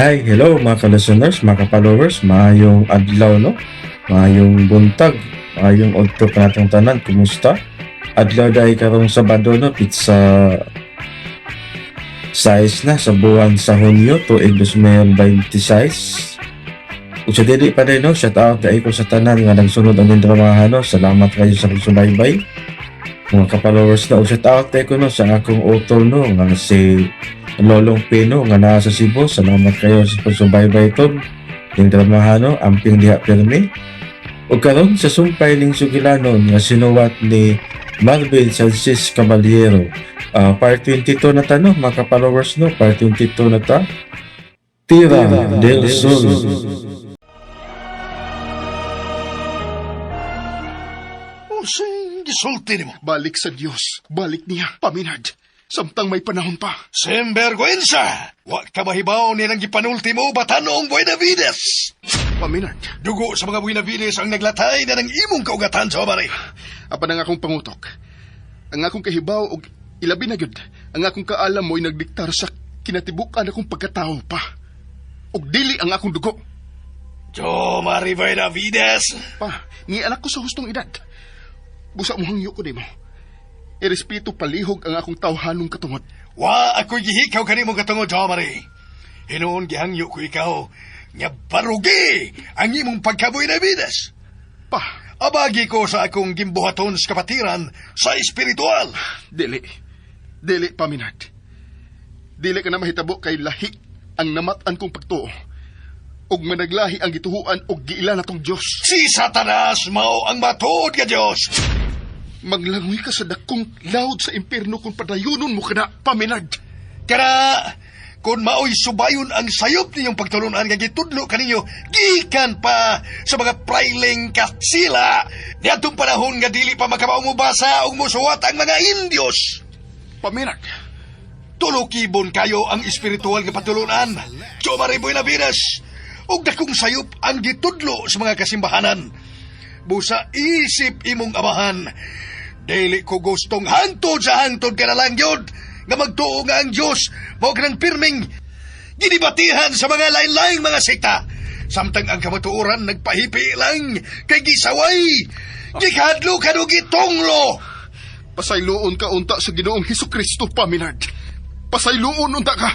Hi, hello mga ka-listeners, mga ka-followers, maayong adlaw, no? Maayong buntag, maayong odto ka natong tanan, kumusta? Adlaw dahil karong Sabado, no? Pizza 6 na sa buwan sa Hunyo, tuig 2026. Kung sa dili pa rin, no? Shout out dahil ko sa tanan nga nagsunod ang dramahan, no? Salamat kayo sa pagsubaybay. Mga ka-followers na, shout out dahil ko, no? Sa akong author, no? Nga si Lolong Pino nga naa sa Cebu. Salamat kayo sa pagsubaybay ton ning dramahano amping diha pirmi. Ug karon sa sumpay ning sugilanon nga sinuwat ni Marvin Sanchez Caballero. Part 22 na ta, no, mga ka-followers, no? Part 22 na ta. Tira del Sol. Unsay gisulti nimo? Balik sa Diyos. Balik niya. Paminad. Samtang may panahon pa. Sembergüenza! Wa ka mahibaw ni nang gipanulti mo Batanong Buenavides! Paminad. Dugo sa mga Buenavides ang naglatay na ng imong kaugatan sa Omari. Apan ang akong pangutok. Ang akong kahibaw og ilabi na gyud. Ang akong kaalam mo'y nagdiktar sa kinatibukan akong pagkatao pa. Og dili ang akong dugo. Omari Buenavides! Pa, ni anak ko sa hustong edad. Busa mo hangyo ko di mo. Irespeto palihog ang akong tawhanong katungod. Wa ako'y gihikaw kanimong katungod, Omari. Hinoon gihangyo ko ikaw nga barugi ang imong pagka-Buenavides. Pa, Abagi ko sa akong gimbuhaton sa kapatiran sa espiritual. dili. Dili, paminad. Dili ka na mahitabo kay lahi ang namatan kong pagtuo. Og managlahi ang gituhuan og giila natong Diyos. Si Satanas mao ang matuod ka Diyos. Maglangoy ka sa dakong laod sa impyerno kung padayunon mo kana, paminad. Kaya, kung mao'y subayon ang sayop ninyong pagtulunan nga gitudlo kaninyo, gikan pa sa mga prailing kasila, niadtong panahon nga dili pa makabaw mo basa o musuwat ang mga Indios. Paminad. Tulukibon kayo ang espiritual nga patulunan. Jomari Buenavides, ug dakong sayop ang gitudlo sa mga kasimbahanan. Busa isip imong amahan, dili ko gustong hantod sa hantod ka na lang yun, nga magtuo nga ang Diyos, mao ka ng pirming, ginibatihan sa mga lain-laing mga sekta, samtang ang kamatuoran nagpahipi lang, kay gisaway, gikadlo ka no gitonglo. Pasayloon ka unta sa Ginoong Hesukristo, paminad. Pasayloon unta ka.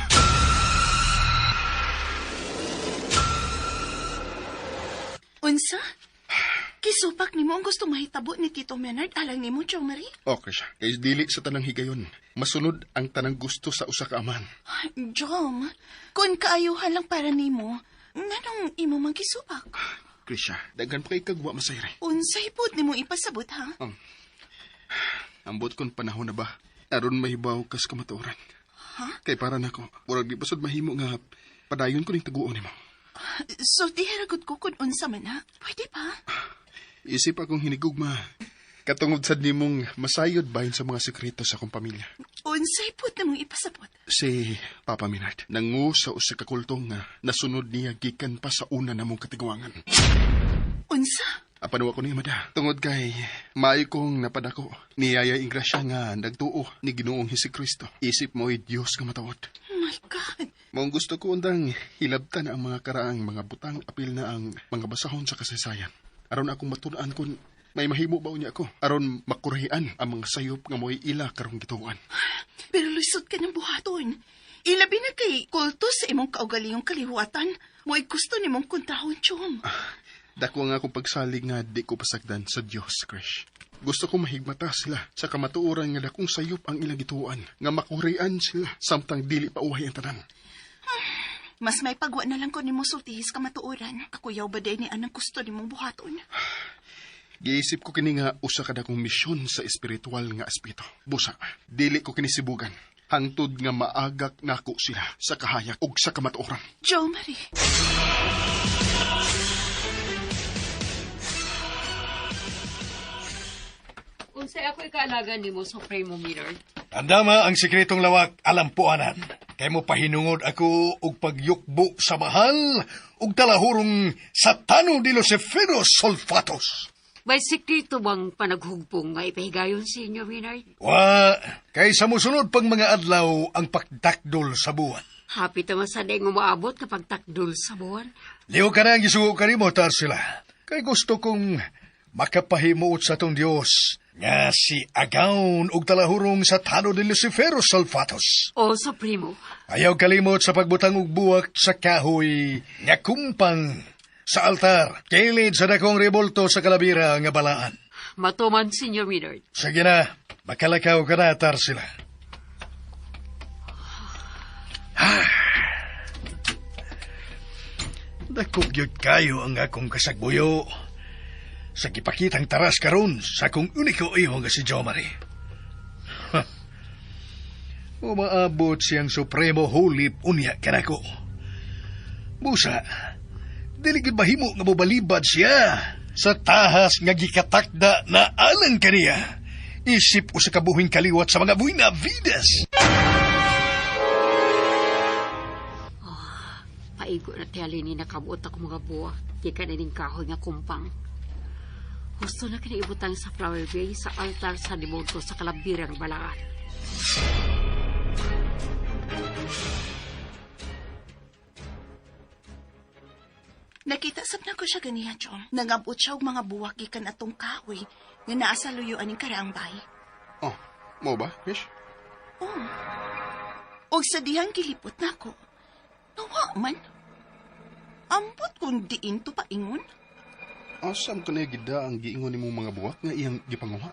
Unsa? Kisupak nimo ang gusto mahitabo ni Tito Menard alang nimo, Jomari? Okay siya. Kay dili sa tanang higayon. Masunod ang tanang gusto sa usa ka aman. Jom, kung kaayuhan lang para nimo, nganong imo mang kisupak? Krisha, daghan pa kay kagwa masayre. Unsay pud nimo ipasabot, ha? Ambot kon panahon na ba? Aron mahibaw kas kamatuoran. Ha? Kay para nako, murag di pasod mahimo nga padayon ko ning taguon nimo. So, tiharagot ko kung unsa man, ha? Pwede pa? Isip akong hinigugma. Katungod sa nimong masayod bahin sa mga sekreto sa akong pamilya. Unsay pud nimong ipasabot? Si Papa Minard, nangu sa usa ka kultong nga nasunod niya gikan pa sa una namong katiguangan. Unsa? Apanawa ko niya, mada. Tungod kay maayo kong napadako. Niyaya ing grasya nga nagtuo ni Ginoong Hesukristo. Isip mo'y Diyos nga matawad. Oh my God. Mong gusto ko undang hilabtan ang mga karaang mga butang apil na ang mga basahon sa kasaysayan. Aron akong matulaan kung may mahimo ba niya ako. Aron makurahian ang mga sayop nga mo'y ila karong gituan. Pero lusot ka ng buhaton. Ilabi na kay kulto sa imong kaugalingong kalihuatan. Mo'y gusto nimong kontrahon, Chom. Dako nga akong pagsalig nga di ko pasagdan sa Diyos, Krish. Gusto ko mahigmata sila sa kamatuoran nga dakong sayop ang ilang gituan. Nga makurahian sila samtang dili pa uhay ang tanan. Mas may pagwa na lang ko ni mo sultihis ka matuoran. Kakuyaw ba day ni anang gusto ni mong buhaton? Giisip ko kini nga usa ka dakong misyon sa espiritual nga aspeto. Busa, dili ko kinisibugan. Hangtod nga maagak nako sila sa kahayak ug sa kamatuoran. Jo Marie. Unsay ako ikaalaga nimo sa Primo Minard? Andama ang sikretong lawak alampuanan. Kay mo pahinungod ako og pagyukbo sa mahal ug talahurong Satano de los Eferos Sulfatos. May sekreto bang panaghugpong nga ipahigayon sa inyo, Minard? Wa, kay sa musunod pang mga adlaw ang pagdakdol sa buwan. Happy naman sa deng umaabot kapag takdol sa buwan. Liw ka na ang isugo ka nimo, Tarsila. Kay gusto kong makapahimuot sa tong Dios nga si Agaon og talahurong sa tano ni Luciferos Sulfatos. O, Supremo. Ayaw kalimot sa pagbutang og buwak sa kahoy nga kumpang sa altar. Kilid sa dakong rebolto sa kalabira nga balaan. Matuman, Senyor Minard. Sige na, makalakaw ka na, Tarsila. Dakog yun kayo ang akong kasagbuyo sa gipakitang taras karon sa akong uniko iho nga si Jomari. Umaabot siyang Supremo Hulip unya kanako. Busa, diligid mahimo nga mobalibad siya sa tahas nga gikatakda na alang kaniya. Isip o sa kabuhing kaliwat sa mga buwina vidas. Paigo na tiyali ni nakabuot ako mga buwa. Di ka na ning kahoy nga kumpang. Gusto na kinaibutang sa Flower Bay sa altar sa limonto sa kalabirang balaan. Nakita sab na ko siya ganiya, Chong. Nangabot siya og mga buwak gikan atong kahoy nga naa sa luyuan ning karaang bay. Oh, mo ba, Fish? Og sa dihang gilipot na ko. Nawa man. Ambot kung diin to paingon. Asam ka na gida ang giingon ni mga buwak nga iyang gipanguha?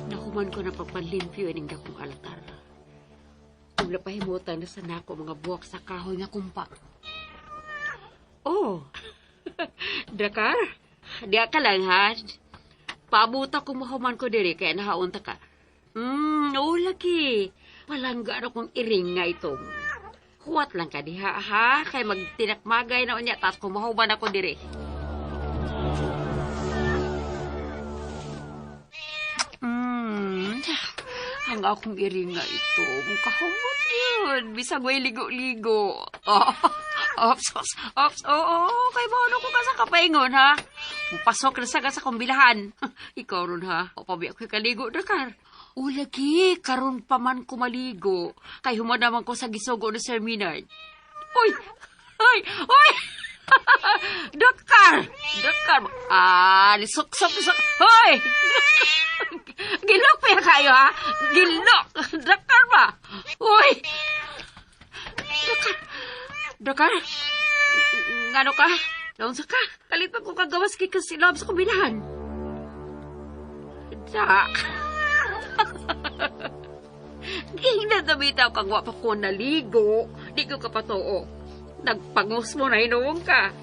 Nakuman ko na pagpanlimpyo ining dakong altar. Kung napahimutan na sa nako mga buwak sa kahoy nga kumpang. Oh, Dakar, diya ka lang ha. Paabuta ko mahuman ko diri kaya nahaunta ka. Oo lagi. Palangga na kong iring nga itong. Huwat lang ka diha ha. Kaya magtinakmagay na unya. Tapos kumahuman ako diri. Ang akong iring nga ito. Kahumot yun. Bisag may ligo-ligo. Ops. Kay mo ko ka sa kapaingon ha. Pasok na sa kumbilahan. Ikaw ron ha. O pabi ako kaligo Dakar. O lagi, karon pa man ko maligo. Kay humadaman ko sa gisugo ni Sir Minard. Uy! Dakar! Lisok-sok. Hoy! Gilok pa kayo ha? Gilok! Dakar ba? Uy! Dakar? Ngano ka? Naunsa ka? Kalipan ko kagawas kay kasilab sa kumbinahan. Dak! Di na damitaw kang wapa ko naligo. Di ko kapatoo. Nagpangus mo na inuong ka.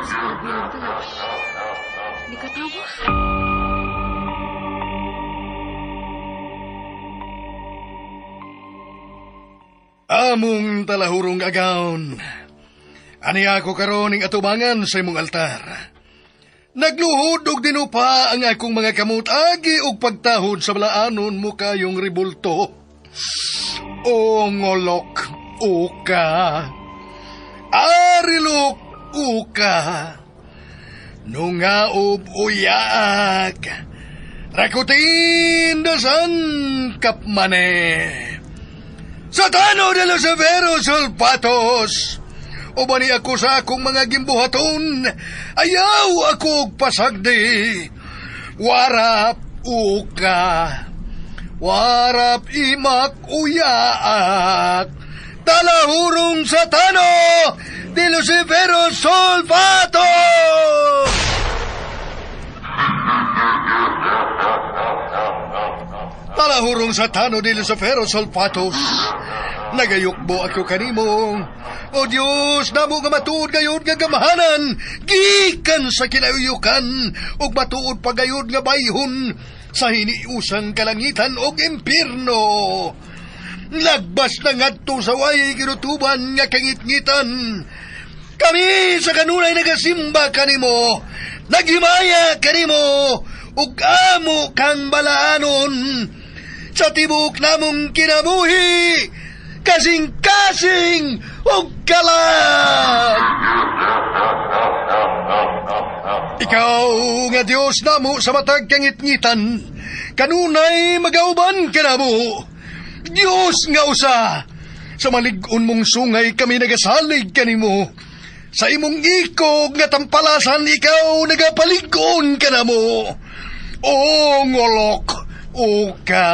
Sa kalabilang ka lang. Di ka tawa. Among talahurong agaon. Ani ako karon ing atubangan sa imong altar. Nagluhod og dinupa ang akong mga kamot agi og pagtahod sa balaanon mo kayong ribulto. O ngolok uka. Arilok uka. Nungaob uyaag. Rakutin dasan kapmane. Satano de los Severos Sulfatos. O ba ni ako sa akong mga gimbuhaton? Ayaw ako og pasagdi. Warap uka. Warap imak uyaak. Talahurong satano de los Severos Sulfatos! Talahurong satano de los Severos Sulfatos. Nagayukbo ako kanimo. O Diyos, namo nga matuod gayod nga gamahanan, gikan sa kinayuyukan, o matuod pa gayod nga bayhon, sa hiniusang kalangitan o impirno. Lagbas na ngadto sa way ginutuban nga kangitngitan. Kami sa kanunay nagasimba kanimo, naghimaya kanimo, ug amo kang balaanon. Sa tibok namong kinabuhi, kasing-kasing o kalag. Ikaw nga Diyos namo sa matag kangit-ngitan, kanunay magauban ka namo. Diyos nga usa, sa malig-on mong sungay kami nagasalig kanimo. Sa imong ikog nga tampalasan ikaw nagapalig-on ka namo. O ngolok, uka,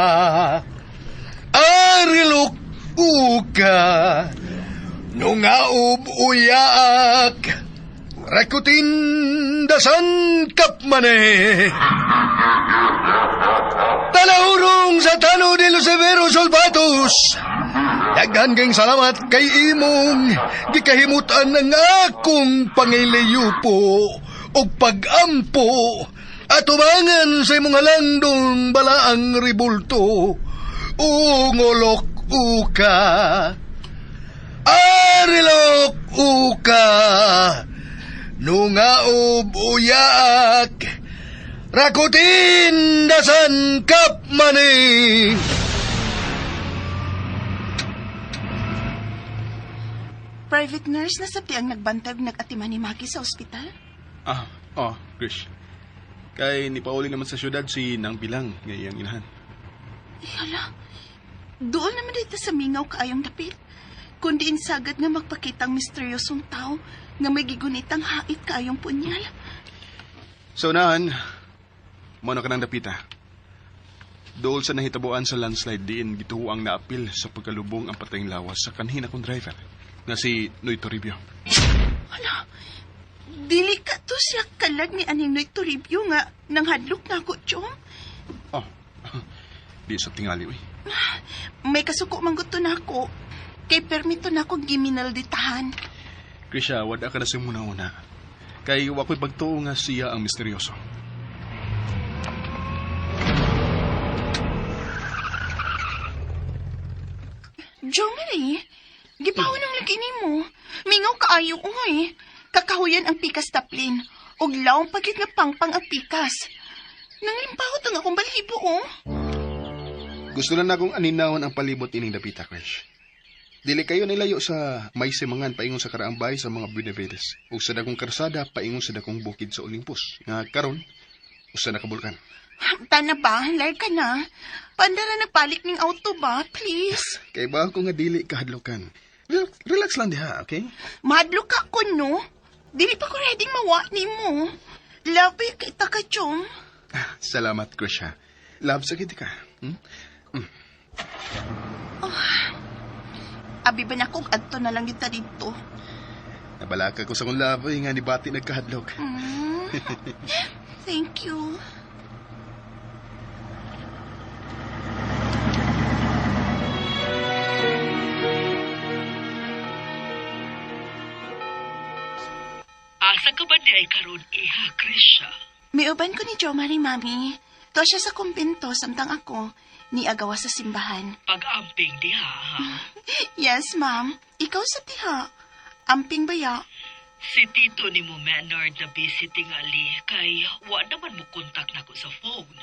arilok, uka, nungaob uyaak, rakutin dasan kapmane. Talahurong sa Tano de los Severos Solvatos. Daghan kang salamat kay imong gikahimutan ng akong pangilayupo o pagampo at umangan sa imong halandong balaang ribulto. Ungolok uka, arilok uka, nungaob uyak, rakutin dasan kapmani. Private nurse na sabdi ang nagbantag nag-atiman ni Maggie sa ospital? Krish. Kay ni Pauli naman sa syudad si Nang Bilang, ngayang inahan. Ay, hala. Doon naman dito sa mingaw kaayong dapit. Kundi insagad nga magpakitang misteryosong tao nga may gigunitang hait kaayong punyal. So nahan, mano ka ng dapita. Dool sa nahitabuan sa landslide diin gituo ang naapil sa pagkalubong ang patayng lawas sa kanhin akong driver nga si Noy Toribio. Hala, dili ka to siya kalag ni Aninoy Toribio nga nanghadlok na ako, Chong. Di sa tingali, uy. May kasuko mangguto na ako. Kay permito na akong giminalditahan. Krisha, wada ka na sa muna-una. Kay wako'y pagtuo nga siya ang misteryoso. Jomari, gipaw ng lagi mo. Mingaw kaayo uy. Kakahuyan ang pikas taplin. Og lawang pagit nga pangpang ang pikas. Nanglimpahot ang akong balibo, oh. Gusto na akong aninawon ang palibot ining dapita, Krish. Dili kayo nilayo sa may simangan paingon sa karaambay sa mga Benavides. O sa dakong karsada paingon sa dakong bukid sa Olympus. Nga karon, o sa nakabulkan. Tana ba? Lar ka na. Pandara na palik ning auto ba? Please. Kay ba ako nga dili kahadlokan. Relax lang diha, okay? Mahadlok ka ko, no? Dili pa ko ready mawa ni mo. Love you kita ka, Chong. Salamat, Krisha. Love sa kita ka. Abi ba na kong adto na lang kita dito? Nabalaka ko sa kong laboy nga ni Bati nagkahadlok. Thank you. Asa ka ba di ay karon iha, Krisha? May uban ko ni Jo Marie, Mami. To siya sa kumbento, samtang ako, ni agawa sa simbahan. Pag-amping diha, ha? Yes, ma'am. Ikaw sa tiha. Amping baya. Si Tito ni mo Maynard na busy tingali kay wa naman mo kontak na ko sa phone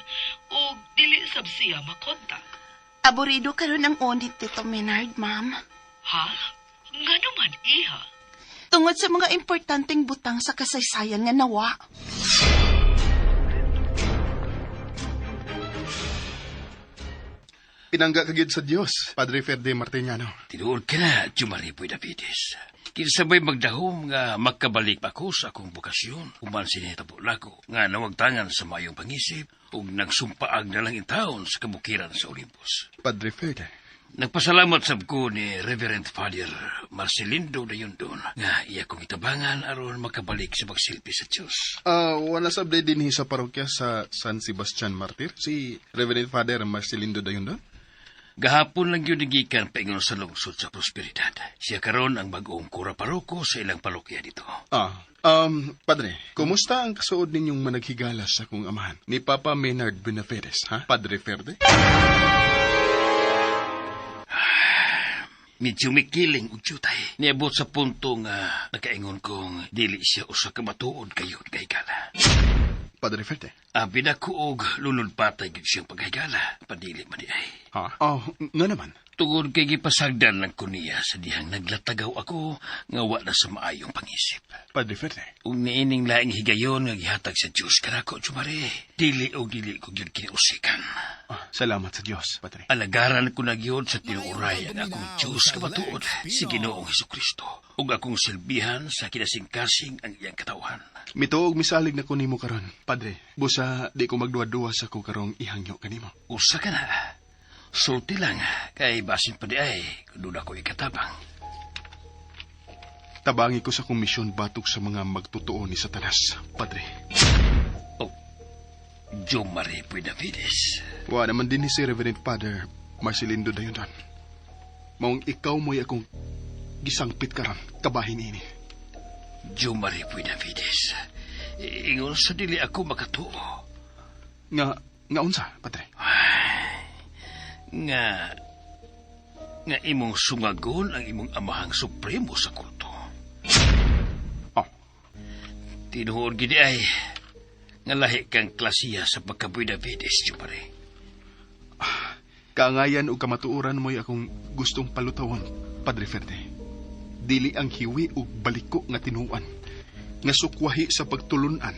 o dili sab siya makontak. Aburido karon ang onit Tito Menard, ma'am. Ha? Nga naman, iha. Tungod sa mga importanteng butang sa kasaysayan nga nawa. Pinangga kagid sa Dios, Padre Ferde Martiniano. Tinuod ka na, Jumaripoy Davides. Kinsabay magdahom nga magkabalik ako sa akong bukasyon. Human sinitabo lako nga nawagtangan sa mayong pangisip ug nagsumpaag na lang taon sa kabukiran sa Olympus. Padre Ferde. Nagpasalamat sab ko ni Reverend Father Marcelindo dayon doon nga iya kong itabangan aron makabalik sa pagsilpi sa Diyos. Wala sabday din sa parokya sa San Sebastian Martir, si Reverend Father Marcelindo dayon doon? Gahapon lang yun nagikan paingon sa lungsod sa prosperidad. Siya karon ang bagong kura paroko sa ilang parokya dito. Padre, kumusta ang kasuod ninyong managhigalas sa kong amahan? Ni Papa Maynard Benavides, ha? Padre Ferde? Medyo mikiling og jutay. Niabot sa punto nga nakaingon kong dili siya usa ka matuod kayo kay gala. Padre Ferde? Abi na ko og lulod patay gid siyang paghigala. Padili man di ay. Ha? Nga naman. Tungod kay gipasagdan lang ko niya sa dihang naglatagaw ako nga wa na sa maayong pangisip. Padre Ferde. Ug niining laing higayon nga gihatag sa Dios kanako, Jumare. Dili ko gyud kiniusikan. Salamat sa Diyos, Padre. Alagaran ko na gyud sa tinuuray ang akong Dios kabatuod si Ginoong Hesukristo ug akong silbihan sa kinasingkasing ang iyang katawan. Mituog misalig na ko nimo karon, Padre. Busa di ko magduwa-duwa sa ko karong ihangyo kanimo. Usa ka na. Sulti lang, kay basin pa di ay, kung ko ikatabang. Tabangi ko sa komisyon batok sa mga magtutuo ni Satanas, Padre. Oh, Jumare Davides. Wa naman din ni si Reverend Father Marcelindo Dayunan. Maong ikaw mo'y akong gisangpit karon, kabahin ini. Jumare Davides. Ingon sa dili ako makatuo. Nga unsa, Padre? Nga imong sungagon ang imong amahang supremo sa kulto. Oh. Tinuod gidi ay nga lahi kang klasiya sa pagkabuy Davides, Jumare. Kaangayan o kamatuoran mo'y akong gustong palutawon, Padre Ferde. Dili ang hiwi o baliko nga tinuan, nga sukwahi sa pagtulunan,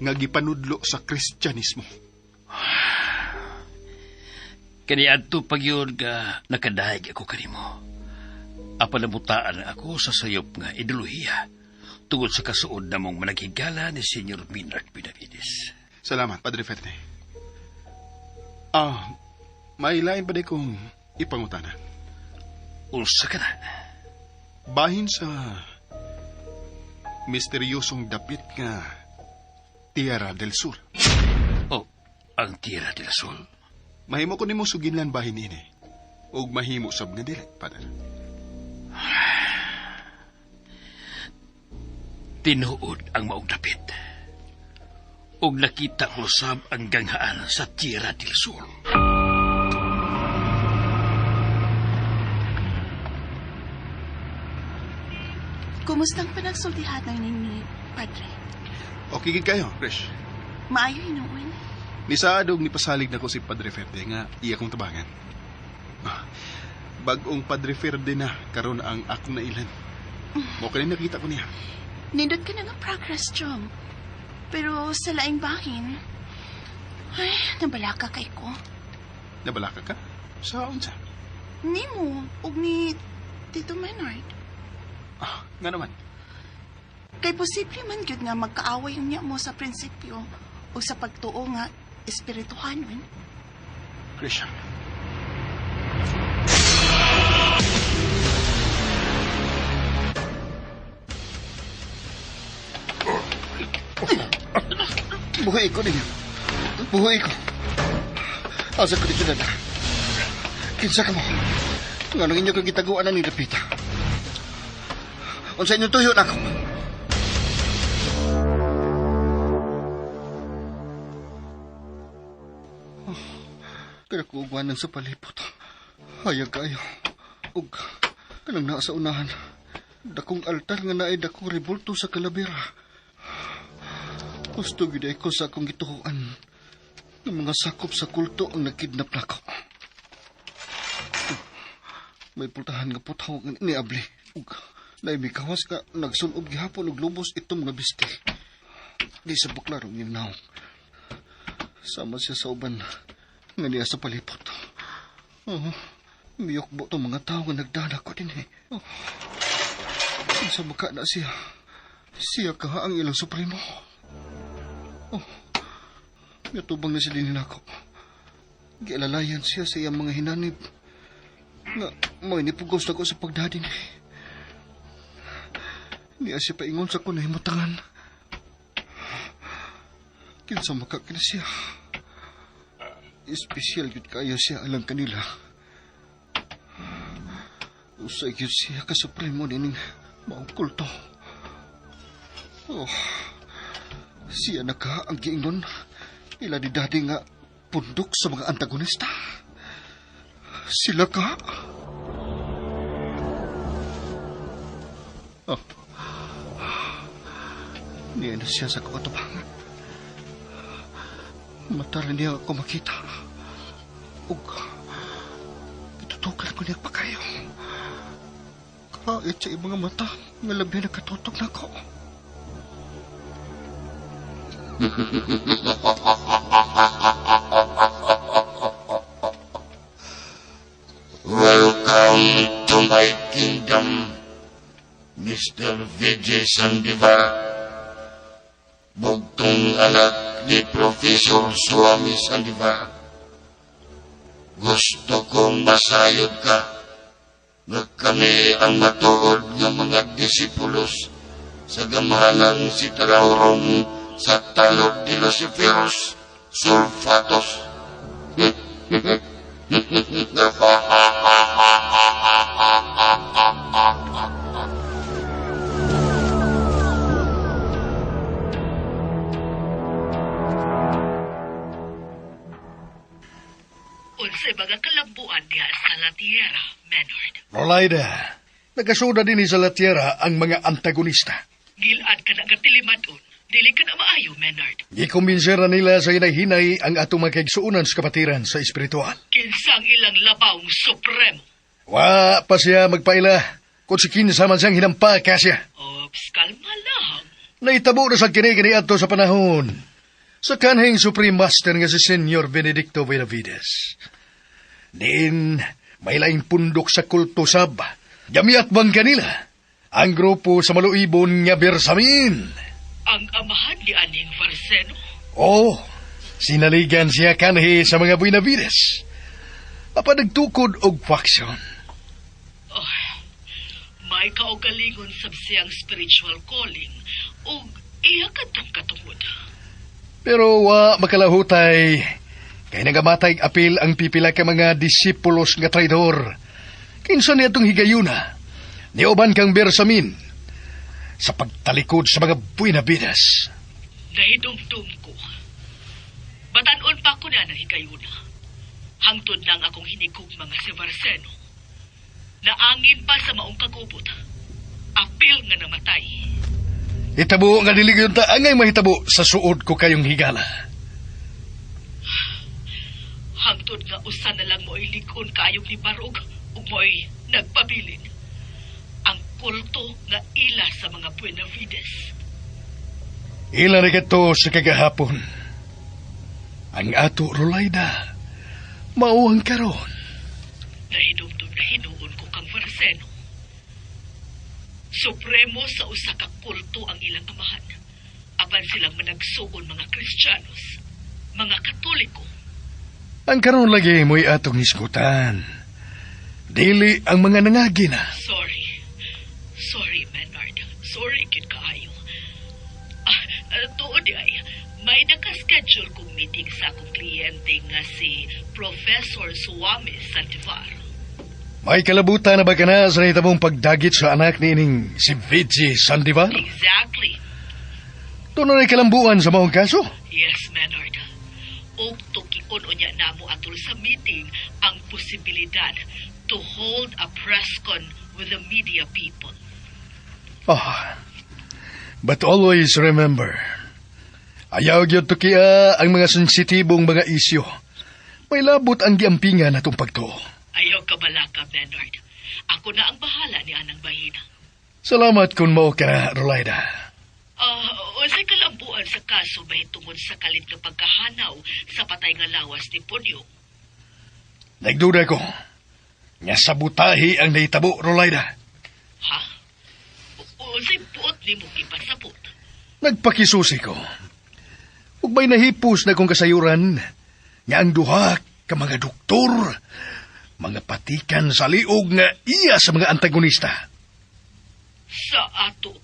nga gipanudlo sa Kristyanismo. Kaniadto pagyod nga nakadayag ako kanimo. Apanamutaan ako sa sayop nga ideolohiya tungod sa kasuod na mong managigala ni Senyor Minard Davides. Salamat, Padre Ferde. May lain pa di kong ipangutana. Ulsa ka na. Bahin sa misteryosong dapit nga Tierra del Sur. Oh, ang Tierra del Sur. Mahimo ko nimo suginlan bahin ini. Og mahimo sab nga dili, Padre. Tinuod ang maong dapit. Og nakita ko sab ang ganghaan sa Tierra del Sur. Kumustang panagsultihan ng ninyo, Padre? Okay gid kayo, Krish. Maayo hinuon. Ni Saadog ni pasalig na ko si Padre Ferde nga iya kong tabangan. Bagong Padre Ferde na karon ang akong nailan. Mo kanina nakita ko niya. Nindot ka na nga progress, Jom. Pero sa laing bahin, ay, nabalaka kay ko. Nabalaka ka? Saan sa? Ni mo, ug ni Tito Maynard. Nga naman. Kay posible man gyud nga magkaaway yung niya mo sa prinsipyo o sa pagtuo nga espirituhanon. Krisha. Buhay ko ninyo. Buhay ko. Asa ko dito na. Kinsa ka mo? Nga nang inyo kang gitaguan na ni Lapita. Unsa inyong tuyo na ako? Kinakuugwanan sa palipot. Hayag kayo. Ug kanang naa sa unahan. Dakong altar nga naay dakong rebulto sa kalabira. Gusto giday ko sa akong gituhuan ng mga sakop sa kulto ang nagkidnap na ako. May pultahan nga putaw ni Abli. Ug naimikawas ka nagsunob gihapon og lubos itong mga bisti. Di sa buklarong ginaw. Sama siya sa uban nga niya sa palipot. Miyokbo itong mga tao nga nagdana ko din eh. Sa mukha na siya. Siya ka ang ilang supremo. Natubang na sila nila ko. Gialalayan siya sa iyang mga hinanib. Nga, may nipugos na ko sa pagdadin. Niya siya paingon sa kunay mutangan. Kinsa makakila siya. Espesyal yun kayo siya alang kanila. Usay yun siya kasupremo nining maong kulto. Siya naka ang giingnon. Ila di dati nga pundok sa mga antagonista. Sila ka? Niya na siya sa katubangan. Matala niya ako makita. Ug tutukan ko niya pa kayo. Kahit sa ibang mata, nga labi nakatutok na ko. Welcome to my kingdom, Mr. Vijay Sandivar. Bugtong anak ni Professor Swami Sandivar. Gusto kong masayod ka na kami ang matuod ng mga disipulos sa gamahalang si Taraurong sa Talog de los Ciferos Sulfatos. Unsay mga kalambuan diha sa La Tierra, Menard. Rolaida, nagasuda din sa La Tierra ang mga antagonista. Gilad ka na gatilimadon. Dili ka na maayo, Menard. Gikumbinser na nila sa hinay-hinay ang atong magkaigsuunan sa kapatiran sa espiritual. Kinsang ilang labawng supremo. Wa pa siya magpaila kung si kinsa man siyang hinampa kasya. Ops, kalma lang. Naitabo na sa kini ato sa panahon sa kanhing Supreme Master nga si Senyor Benedicto Benavides. Din, may laing pundok sa kulto sab. Yamiat bang kanila ang grupo sa maluibon nga Bersamin. Ang amahan ni Aning Farseno. Oh, sinaligan siya kanhi sa mga Benavides. Apanagtukod og faction. Oh, may kaugalingon sa siyang spiritual calling o iya katong katungod. Pero makalahutay, kay nagamatay apil ang pipila ka mga disipulos nga traidor. Kinsa niya itong higayuna, nioban kang Bersamin, sa pagtalikod sa mga Benavides. Nahidumdum ko. Batanon pa ko na ng higayuna. Hangtod lang akong hinikog mga si Farseno. Naangin pa sa maong kagubot. Apil nga namatay. Hitabo nga diligyon ta angay mahitabo sa suod ko kayong higala. Hangtod nga usa na lang mo'y ligon kayong ni Barog ug mo'y nagpabilin. Ang kulto nga ila sa mga Benavides. Ila na kato sa kagahapon. Ang ato Rolaida, mauang karon. Nahidumdum na hinuon ko kang Farseno. Supremo sa usa ka kulto ang ilang amahan. Apan silang managsuon mga Kristiyanos, mga Katoliko. Ang karon lagi mo'y atong isgutan. Dili ang mga nangagi na. Sorry, Menard. Sorry, kid kaayo. Tuod ay, may nakaschedule kong meeting sa akong kliyente nga si Professor Swami Sandivar. May kalabutan na ba ka na sa nahitabong pagdagit sa anak ni ining si Vijay Sandivar? Exactly. Tunay kalambuan sa maong kaso? Yes, Menard. Og tukion unya namo atol sa meeting ang posibilidad to hold a press con with the media people. But always remember, ayaw gyud to kiya ang mga sensitibong mga isyo. May labot ang giampingan atong pagtuo. Ayaw ka balaka, Menard. Ako na ang bahala ni Anang Bahina. Salamat kung mao ka, Rolaida. Unsay kalambuan sa kaso may tungod sa kalit nga pagkahanaw sa patay nga lawas ni Ponyo. Nagduda ko. Nga sabutahi ang nahitabo, Rolaida. Ha? Unsay buot ni mo ipasabot? Nagpakisusi ko. Ug may nahipos na kong kasayuran nga ang duha ka mga doktor, mga patikan sa liog nga iya sa mga antagonista. Sa ato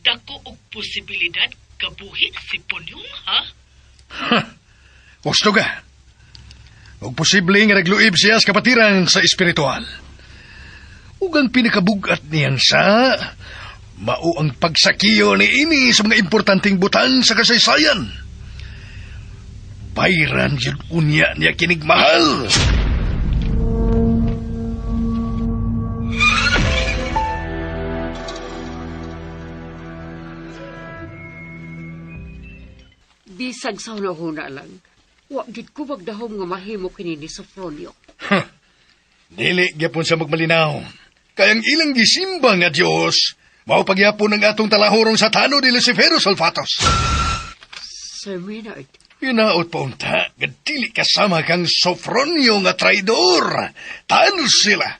dako og posibilidad kabuhi si Ponyong, ha? Gusto ka? Ug posible nga nagluib siya sa kapatiran sa espiritual. Ug ang pinakabugat niyang sa mao ang pagsakiyo ni ini sa mga importanteng butang sa kasaysayan. Bayran yun unya niya kinigmahal. Bisag sa hunahuna lang, wa gid ko magdahom nga mahimo kini ni Sofronio. Dili gyapon sa magmalinaw. Kayang ilang gisimba nga Dios, mao pagyapon ang atong talahorong Satano de Luciferus Sulfatos. Sir Maynard, Hinaot pa unta, gadili kasama kang Sofronio nga traidor. Tano sila.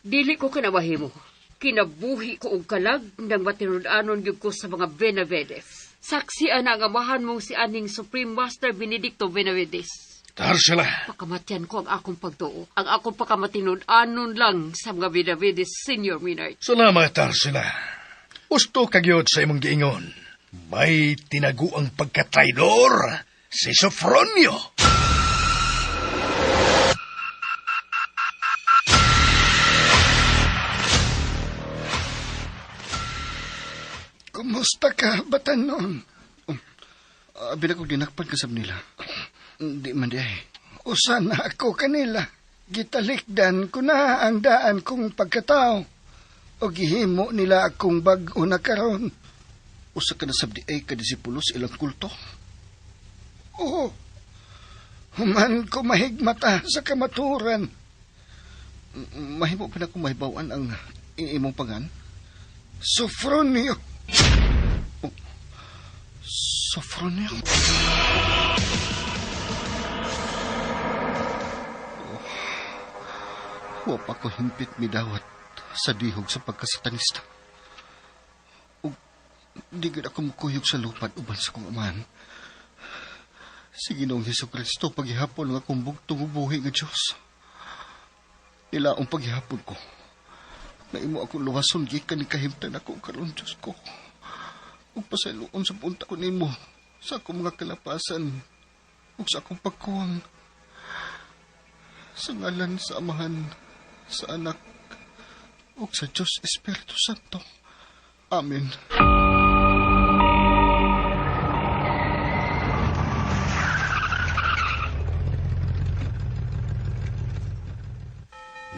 dili ko kinawahimo. Kinabuhi ko og kalag nang matinud-anon gyud ko sa mga Benavides. Saksian ang amahan mong si aning Supreme Master Benedicto Benavides. Tar sila. Pakamatyan ko ang akong pagtuo. Ang akong pakamatinood-anon lang sa mga Benavides, Senior Maynard. Salamat, tar sila. Usto kagyod sa imong giingon. May tinaguang pagkatraidor si Sofronio. Kumusta ka, Batanon? Bila ko dinakpan kasab nila. Di man di ay. Usan na ako kanila. Gitalikdan ko na ang daan kong pagkatao. O gihimo nila akong bag-o na karon. Usa ka na sabdi ay kadisipulos ilang kulto. Oo. Human ko mahigmata sa kamaturan. Mahimo pa na kong mahibawan ang imong pangan. Sofronio. Sofronio? Wa pa ko himpit midawat sa dihog sa pagkasatanista. Ug di gid ako mukuyog sa lupad uban sa kong amahan. Si Ginoong Hesukristo paghihapon nga akong bugtong ubuhi nga Diyos. Nilaong paghihapon ko. Naimo akong luwason gikan ni kahimtan ako karon Diyos ko. Ug pasayloon sa punta ko nimo sa akong mga kalapasan ug sa akong pagkuwang. Sa ngalan sa Amahan, sa Anak, ug sa Diyos Espiritu Santo. Amen.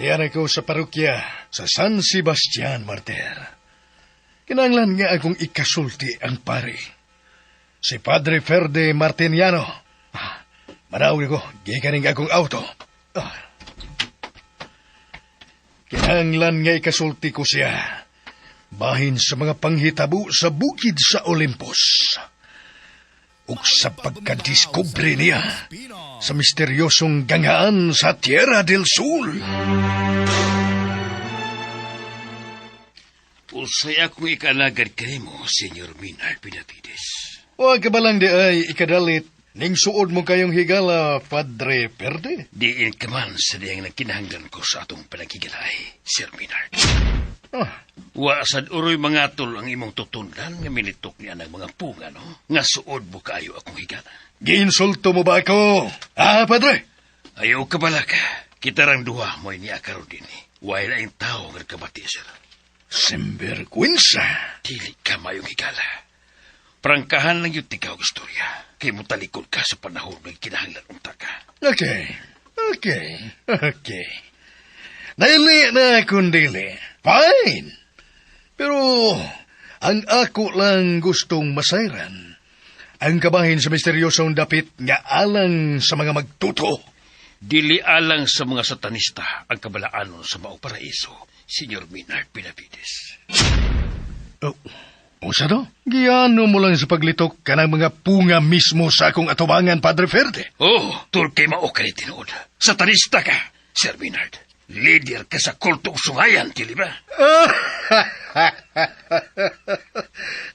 Diyan ako sa parokya sa San Sebastian Martir. Kinanglan nga akong ikasulti ang pari. Si Padre Ferde Martiniano. Manawag ko, gikaning akong auto. Kinanglan nga ikasulti ko siya. Bahin sa mga panghitabo sa bukid sa Olympus. Ug sa pagkadiskubre niya sa misteryosong gangaan sa Tierra del Sul. Usay akong ikalagad kayo mo, Senyor Maynard Benavides. Huwag ka ba lang di ay ikadalit ning suod mo kayong higala, Padre Perde? Diin ka man sa diyang nagkinahanglan ko sa atong panagigalay, Sir Maynard. Wasad uroy mga tol ang imong tutundan nga militok niya ng mga punga, no? Nga suod mo kayo akong higala. Giinsulto mo ba ako? Padre? Ayaw ka bala ka. Kita rang duha mo'y niya karon din. Wala ang tao nga kabati, sir. Simberkwinsa. Dili ka mayong higala. Prangkahan lang yung tikaw istorya. Kay mo talikod ka sa panahon ng kinahanglan unta ka. Okay. Dili na akong dili. Fine. Pero ang ako lang gustong masayran ang kabahin sa misteryosong dapit nga alang sa mga magtuto. Dili alang sa mga satanista ang kabalaanon sa maong paraiso, Senyor Maynard Benavides. Usa do? Giyano mo lang sa paglitok ka ng mga punga mismo sa akong atubangan, Padre Ferde. Turkey mao ka ni tinuod. Satanista ka, Sir Maynard. Leader ka sa kultong sungayan, dili ba?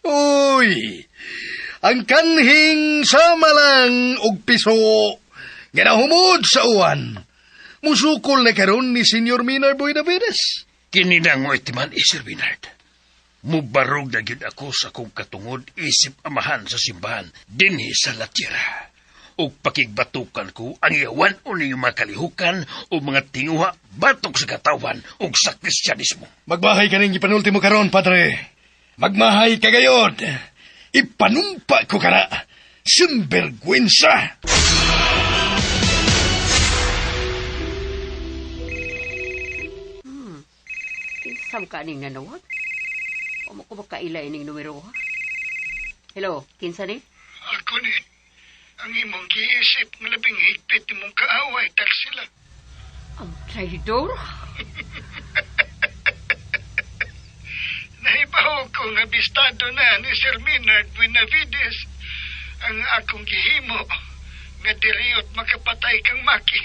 Uy! Ang kanhing sama lang og piso ginahumod sa uwan. Musukol na karon ni Senyor Maynard Benavides. Kininang mo itiman, Sir Maynard. Mubarog na gyud ako sa kong katungod isip amahan sa simbahan dinhi sa Latira. O pakigbatukan ko ang iyawan o niyong mga kalihukan o mga tinguha batok sa katawan o sa Kristyanismo. Magmahay ka ning ipanultimo karon, Padre. Magmahay ka gayod. Ipanumpa ko ka na. Simbergwensa! Kinsam ka ning nanawag? O ko makaila ining numero, ha? Hello, kinsa ni? Ako ni ang imong giisip nga labing higpit imong kaaway tarsila. Ang traidor? Nahibaw ko nga bistado na ni Sir Minard Buenavides ang akong gihimo nga diriyot makapatay kang maki.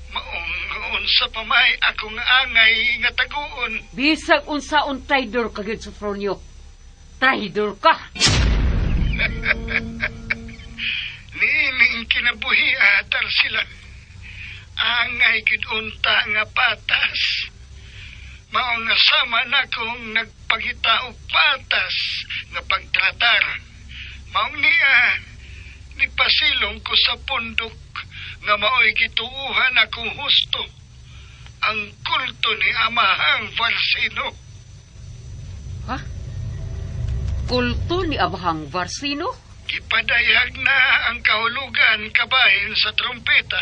Maong unsa pa may akong angay nga taguon. Bisag unsaon traidor ka gyud Sofronio. Traidor ka. Niining kinabuhi atar sila. Angay gid unta nga patas. Mao nga sama na kong nagpangita og patas nga pagtratar. Mao niya nipasilong ko sa pundok nga mao'y gituuhan akong husto ang kulto ni Amahang Varsino. Ha? Kulto ni Amahang Varsino? Gipadayag na ang kahulugan kabahin sa trompeta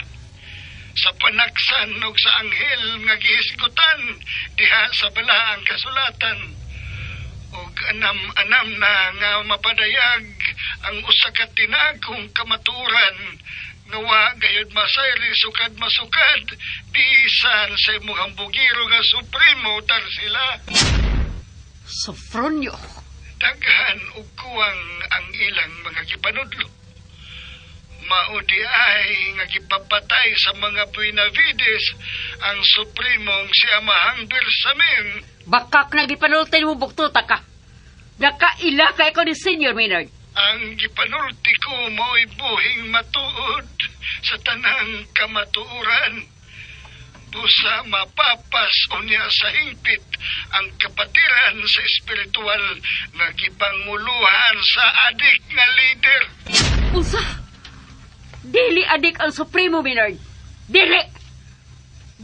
sa panaksan og sa anghel nga gihisgutan diha sa balaang kasulatan og anam-anam na nga mapadayag ang usa ka tinagong kamaturan nga wa gayud masayri sukad masukad bisan sa imong hambugiro nga supremo tarsila. Sofronio. Daghan ug kuwang ang ilang mga gipanudlo. Maudi ay nga gipapatay sa mga Buenavides ang supremong si Amahang Bersamin. Bakak na gipanultay mo buktuta ka. Nakaila ka ikaw ni Senior Maynard. Ang gipanulti ko mo'y buhing matuod sa tanang kamatuuran. Busa mapapas unya sa hingpit ang kapatiran sa espiritual na gipanguluhan sa adik nga leader. Unsa? Dili adik ang Supremo Maynard. Dili!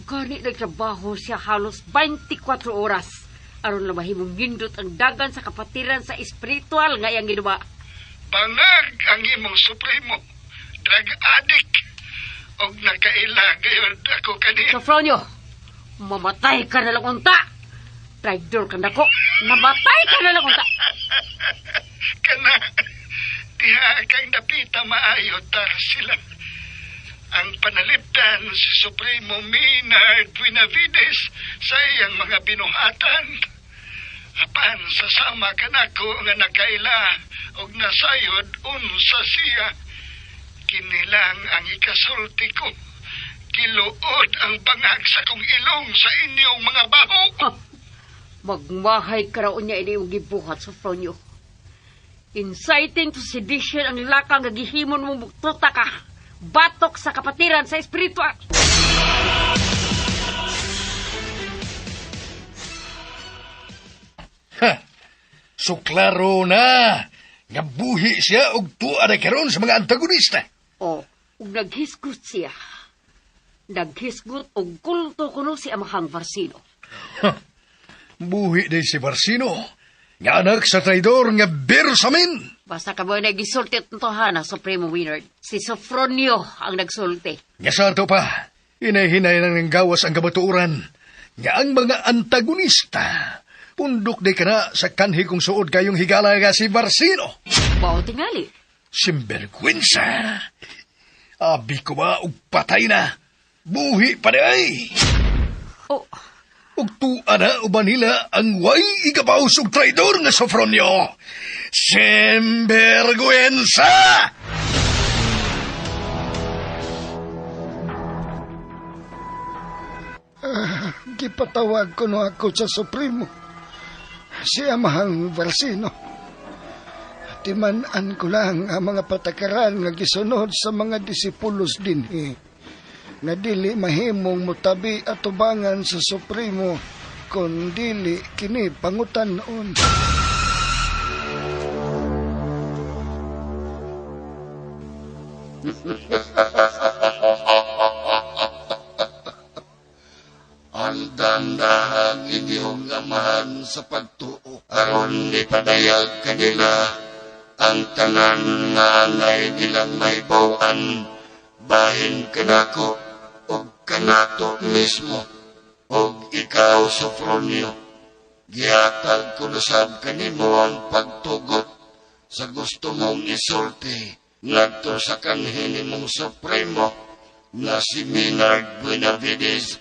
Gani nagtrabaho siya halos 24 oras. Aron na mahimong gindot ang dagan sa kapatiran sa espiritual nga iyang ginawa. Bangag ang imong supremo, drug addict, og nakaila gayon ako kaniya. Sofronio, mamatay ka na lang unta. Traidor ka na ko. Namatay ka na lang unta. Kana, diha kang napita maayo tar sila. Ang panalipdan si Supremo Maynard Buenavides sa iyang mga binuhatan. Apan sasama ka nako nga nakaila og nasayod unsa siya. Kinilang ang ikasulti ko. Kiluod ang bangag sa kong ilong sa inyong mga baho. Magmahay ka raw niya ini yung gibuhat, Sofronio. Inciting to sedition ang lakang gagihimon mong buktuta ka. Batok sa kapatiran sa espiritual. So klaro na nga buhi siya og tuwa na karon sa mga antagonista. O, ug naghisgot siya. Naghisgot og kulto kuno si Amahang Varsino. Buhi din si Varsino, nga anak sa traidor nga Bersamin. Basta ka mo nagisulti at tohana, Supremo Maynard. Si Sofronio ang nagsulti. Nga santo pa, hinay-hinay lang ng gawas ang kabatuuran. Nga ang mga antagonista, pundok di ka na sa kanhi kong suod kayong higala nga si Varsino. Bao tingali. Simbergwensa. Abi ko ba og patay na? Buhi pa di ay. Oh, Ug tuwa na uban nila ang way igabaws og traidor nga Sofronio. Simbergwensa! Gipatawag ko no ako sa Supremo. Si Amahang Varsino. Timan-an ko lang ang mga patakaran nga gisunod sa mga disipulos dinhi. Nga dili mahimong mutabi at tubangan sa Supremo kun dili kini pangutan-on. Ang dandahang inyong amahan sa pagtuo. Aron ipadayag kanila ang tanan nga angay nilang may bawan. Bahin kanako o kanato mismo. O ikaw, Sofronio, gihatag ko na sab kanimo ang pagtugot sa gusto mong isulti ngadto sa kanhi nimong Supremo nga si Minard Buenavides.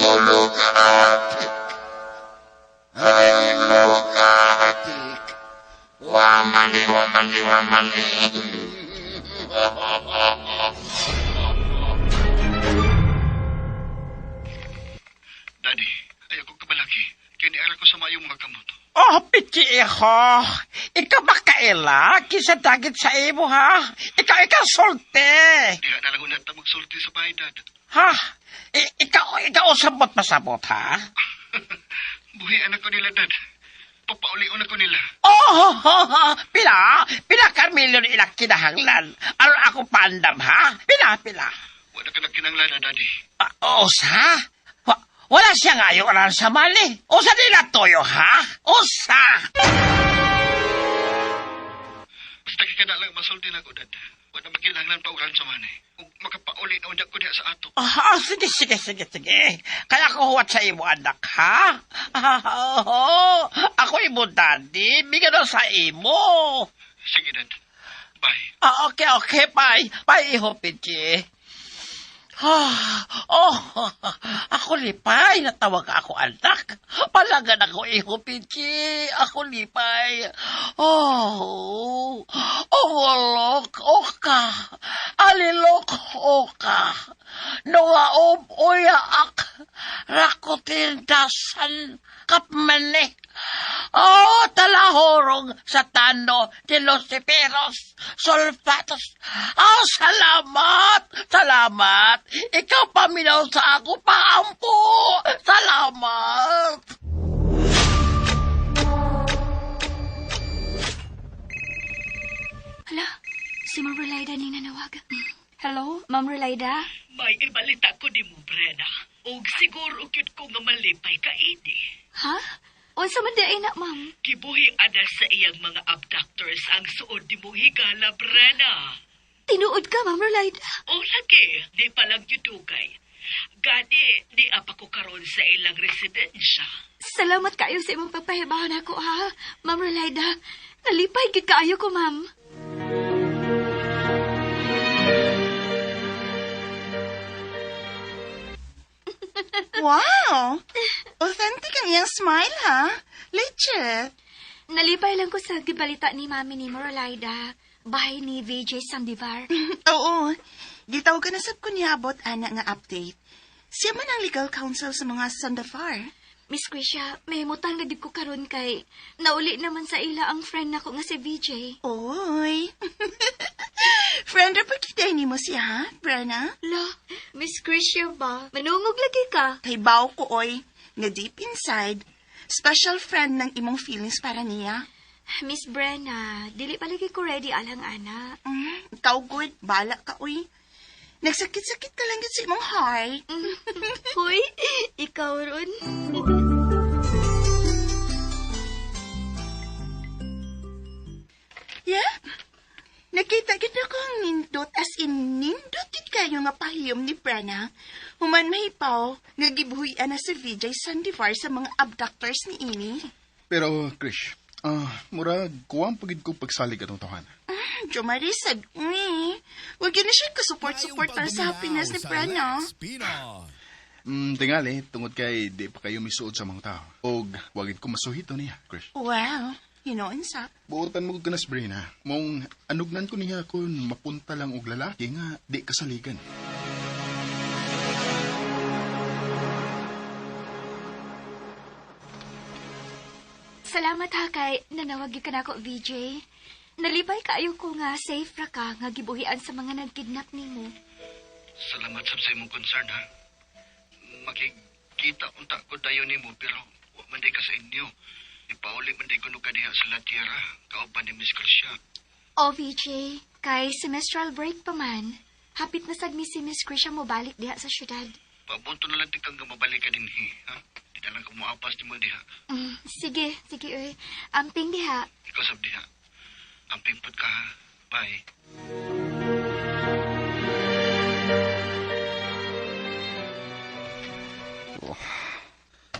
Mulugatik. Ay, mulugatik. Wamani. Daddy, ayaw ko kabalaki. Kiniara ko sa mayong mga kamot. Oh, piti iho. Ikaw ba kaila? Kisa dagit sa imo, ha? Ikaw solte. Diha na lang unat na magsulti sa bahay, Dad. Ha? Ikaw sabot-pasabot, ha? Buhian ako nila, Dad. Papaulion ako nila. Oh, pila karmilyon ilang kinahanglan. Ano ako pandam, ha? Pila. Wala ka na kinanglan, Daddy. Osa? Wala siya ngayon alam sa mali. Osa nila toyo, ha? Osa! Basta ka na lang masulti na ko, Dad. Wala makinanglan pa uran sa mani. Kung makapauli na undak ko diha sa ato. Sige. Kaya ko huwat sa imo, anak, ha? Ako imo, daddy. Bigyan na sa imo. Sige, Dad. Bye. Okay, bye. Bye, iho, Pichi. Ako lipay. Natawag ako, anak. Palagan ako, iho, Pichi. Ako lipay. Walok, oka. Alilok, oka. Noaob, uyaak. Rakutin, dasan, kapmane. Talahorong sa tano de los Tiperos, Solfatos. Salamat. Ikaw paminaw sa ako, paampo. Salamat. Hala, si Ma'am Relaida ning nanawag. Hello, Ma'am Relaida? May ibalita ko ni mo, Brena. Og siguro kyut ko nga malipay ka ini. Ha? Unsa man di ay na, ma'am? Kibuhi ada sa iyang mga abductors ang suod ni mong higala, Brena. Tinuod ka, Ma'am Relaida? O lagi, di pa lang yutugay. Gani, di apa ko karon sa ilang residensya. Salamat kayo sa imong pagpahibawan ako, ha? Ma'am Relaida, nalipay gid kaayo ko, ma'am. Wow! Authentic ang iyang smile, ha? Legit. Nalipay lang ko sa gibalita ni Mami ni Moralaida. Bahay ni VJ Sandivar. Oo. Gitaw ka na sab ko niabot, ana nga update. Siya man ang legal counsel sa mga Sandafar. Miss Krisha, may mutang na di ko karon kay nauli naman sa ila ang friend nako nga si VJ. Oy. Friend pa kita ni mo siya, ha, Brenna? La, Miss Krisha ba? Manungog lagi ka. Kay baw ko, oy. Nga deep inside, special friend ng imong feelings para niya. Miss Brenna, dili palagi ko ready alang ana. Ikaw good, bala ka, oy. Nagsakit-sakit ka lang yun sa imong heart. Hoy, ikaw ron. Yeah? Nakita kita ko ang nindot as in nindot yun kayo nga pahiyom ni Brenna. Human mahipaw, nagibuhian na si VJ Sandivar sa mga abductors ni Amy. Pero, Krish, murag, kuwang pagid ko pagsalig atong tawahan. Jo Marisad, huwag yun na siya ka-support para sa happiness ni Brenna. Tingali, tungod kay di pa kayo misuod sa mga tao. Og, wagid ko masuhito niya, Krish. Well, you know, insap. Buotan mo ganas, Brina. Mong anugnan ko niya kung mapunta lang og lalaki nga di kasaligan. Salamat ha kay nanawagi ka na ako, VJ. Nalipay kaayo ko nga safe ra ka nga gibuhian sa mga nagkidnap nimo. Salamat sa imong concern, ha? Makikita unta ko dayon nimo pero wa man day ka sa inyo. Ipauli man day kuno ka diha sa La Tierra. Kauban ni Miss Krisha. O, VJ, kay semestral break pa man. Hapit na sad mi si Miss Krisha mo balik diha sa syudad. Pabunto na lang tikang mabalik ka din, ha? Di na lang kumuapas ni mo diha. Sige, oy. Amping diha. Ikaw sab diha. Amping pod ka, ha? Bye.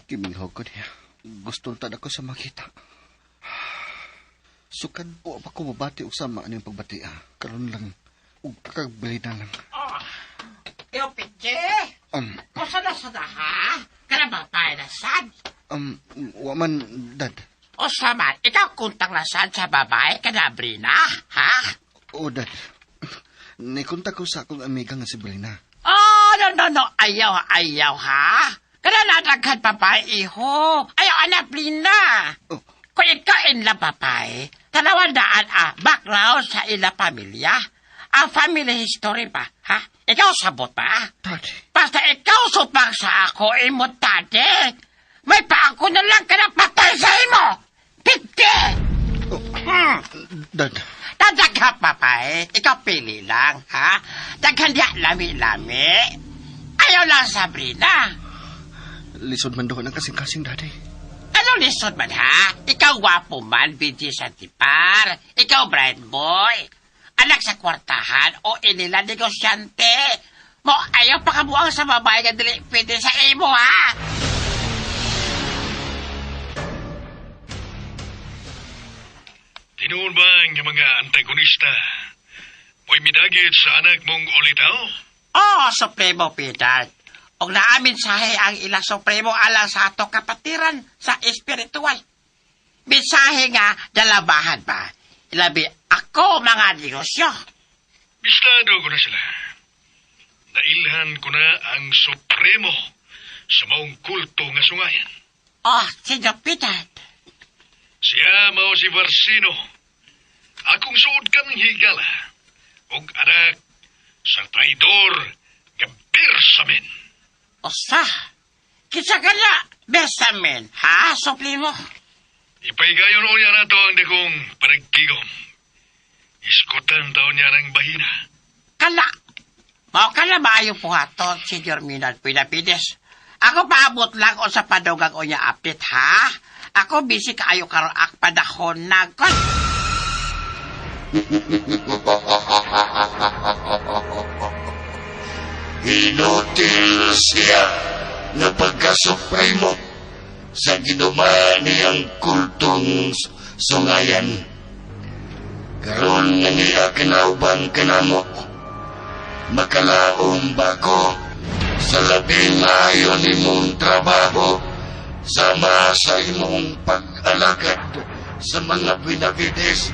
Kiminghog ko diha. Gusto tad ako sa makita. Sukad o pa ko mabati og sama ano yung pagbati karon lang ug kakagbali na lang. Yo, Pichi! Kusa na sa ha? Kana ba tayo na sad? Waman, Dad. O saman, ikaw kuntang na sad sa babae ka na, Brina, ha? O, Dad. Naikunta ko sa akong amiga nga si Brina. Oh, no. Ayaw, ha? Kana nataghan babae, iho. Ayaw, anak, Brina. Oh. Kung ikaw inla babae, talawandaan background sa ila pamilya. Ang family history ba, ha? Ikaw sabot ba? Daddy. Basta ikaw supang sa ako, imot tade. May paako na lang ka na patay sa imo. Pigti! Dad. Dadagha papay, ikaw pili lang, ha? Daghan diya lami-lami. Ayaw lang Sabrina. Lisod man doon ang kasing-kasing, Daddy. Ano lisod man, ha? Ikaw gwapo man, BG Santipar. Ikaw bright boy. Anak sa kwartahan o inila negosyante. Mo ayaw pa kabuang sa babae nga dili pwede sa imo, ha? Tinuon ba ang mga antagonista? Mo'y midagit sa anak mong ulitaw? Oh, Supremo Peter. Og naamin sahe ang ilang Supremo alang sa ato kapatiran sa espiritual. Mensahe nga dalabahan ba? Ilabi ako mga negosyo. Bistado ko na sila. Nailhan ko na ang Supremo sa maong kulto nga sungayan. Oh, Sr. Peter. Siya mao si Varsino. Akong suod kang higala. Og anak sa traidor nga Bersamin. Osa, kitsa ka na, Besamin, ha, Supremo? Ipaigayon o niya na to ang dakong panagtigom. Iskutan taon niya ng bahina. Kala, mao ka na maayo po haton, Sr. Minal Pinapides. Ako paabot lang o sa padugang o niya update, ha? Ako busy kaayo karo ak padahon na kon. Hinutil siya na pagkasupremo sa ginumaan niyang kultong sungayan. Karon nga niya kinauban kanamo. Makalaong bako sa labing ayon nimong trabaho sama sa imong pag-alagad sa mga binabides.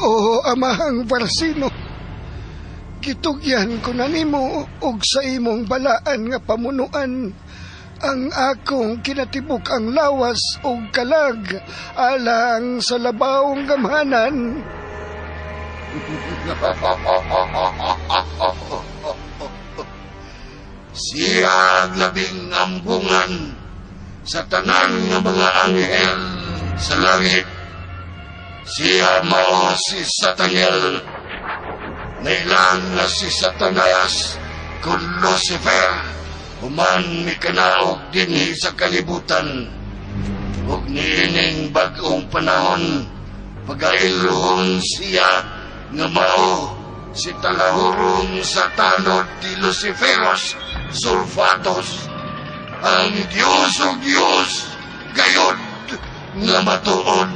Oo, Amahang Varsino. Kitugyan ko na nimo og sa imong balaan nga pamunuan ang akong kinatibuk ang lawas og kalag alang sa labawong gamhanan. Siya ang labing ambungan sa tanan nga mga anghel sa langit. Siya mao si Sataniel. Nailang na si Satanas kung Lucifer human ni kanaog dinhi sa kalibutan. Ug niining bag-ong panahon pagailuhon siya nga mao si talahurong sa tanod di Luciferos Sulfatos, ang Diyos o Diyos gayod nga matuod.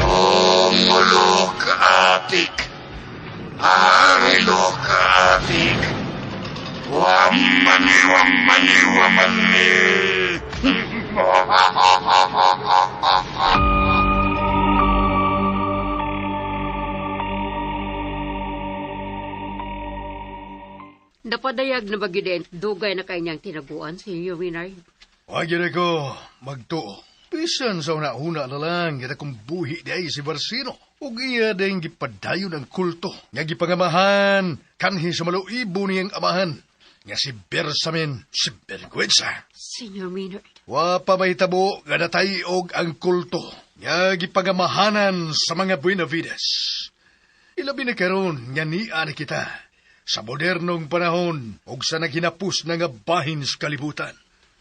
O mulo kaatik, arilo kaatik, wamani. Napadayag na bagident, dugay na kanyang tinabuan, Sr. Winard. Wag yun ako magtuo. Bisan sa una-una na lang, kita kong buhi di ay si Varsino. Ug iya dahil gipadayon ang kulto. Nga gipangamahan, kanhi sa maluibo niyang amahan. Nga si Bersamin, si Bergüenza. Sr. Winard. Wa pa may tabo, nga natayog ang kulto. Nga gipangamahanan sa mga Buenavides. Ilabi na karon, nga niya na kita. Sa modernong panahon, ug sa naghinapos na nga bahin sa kalibutan.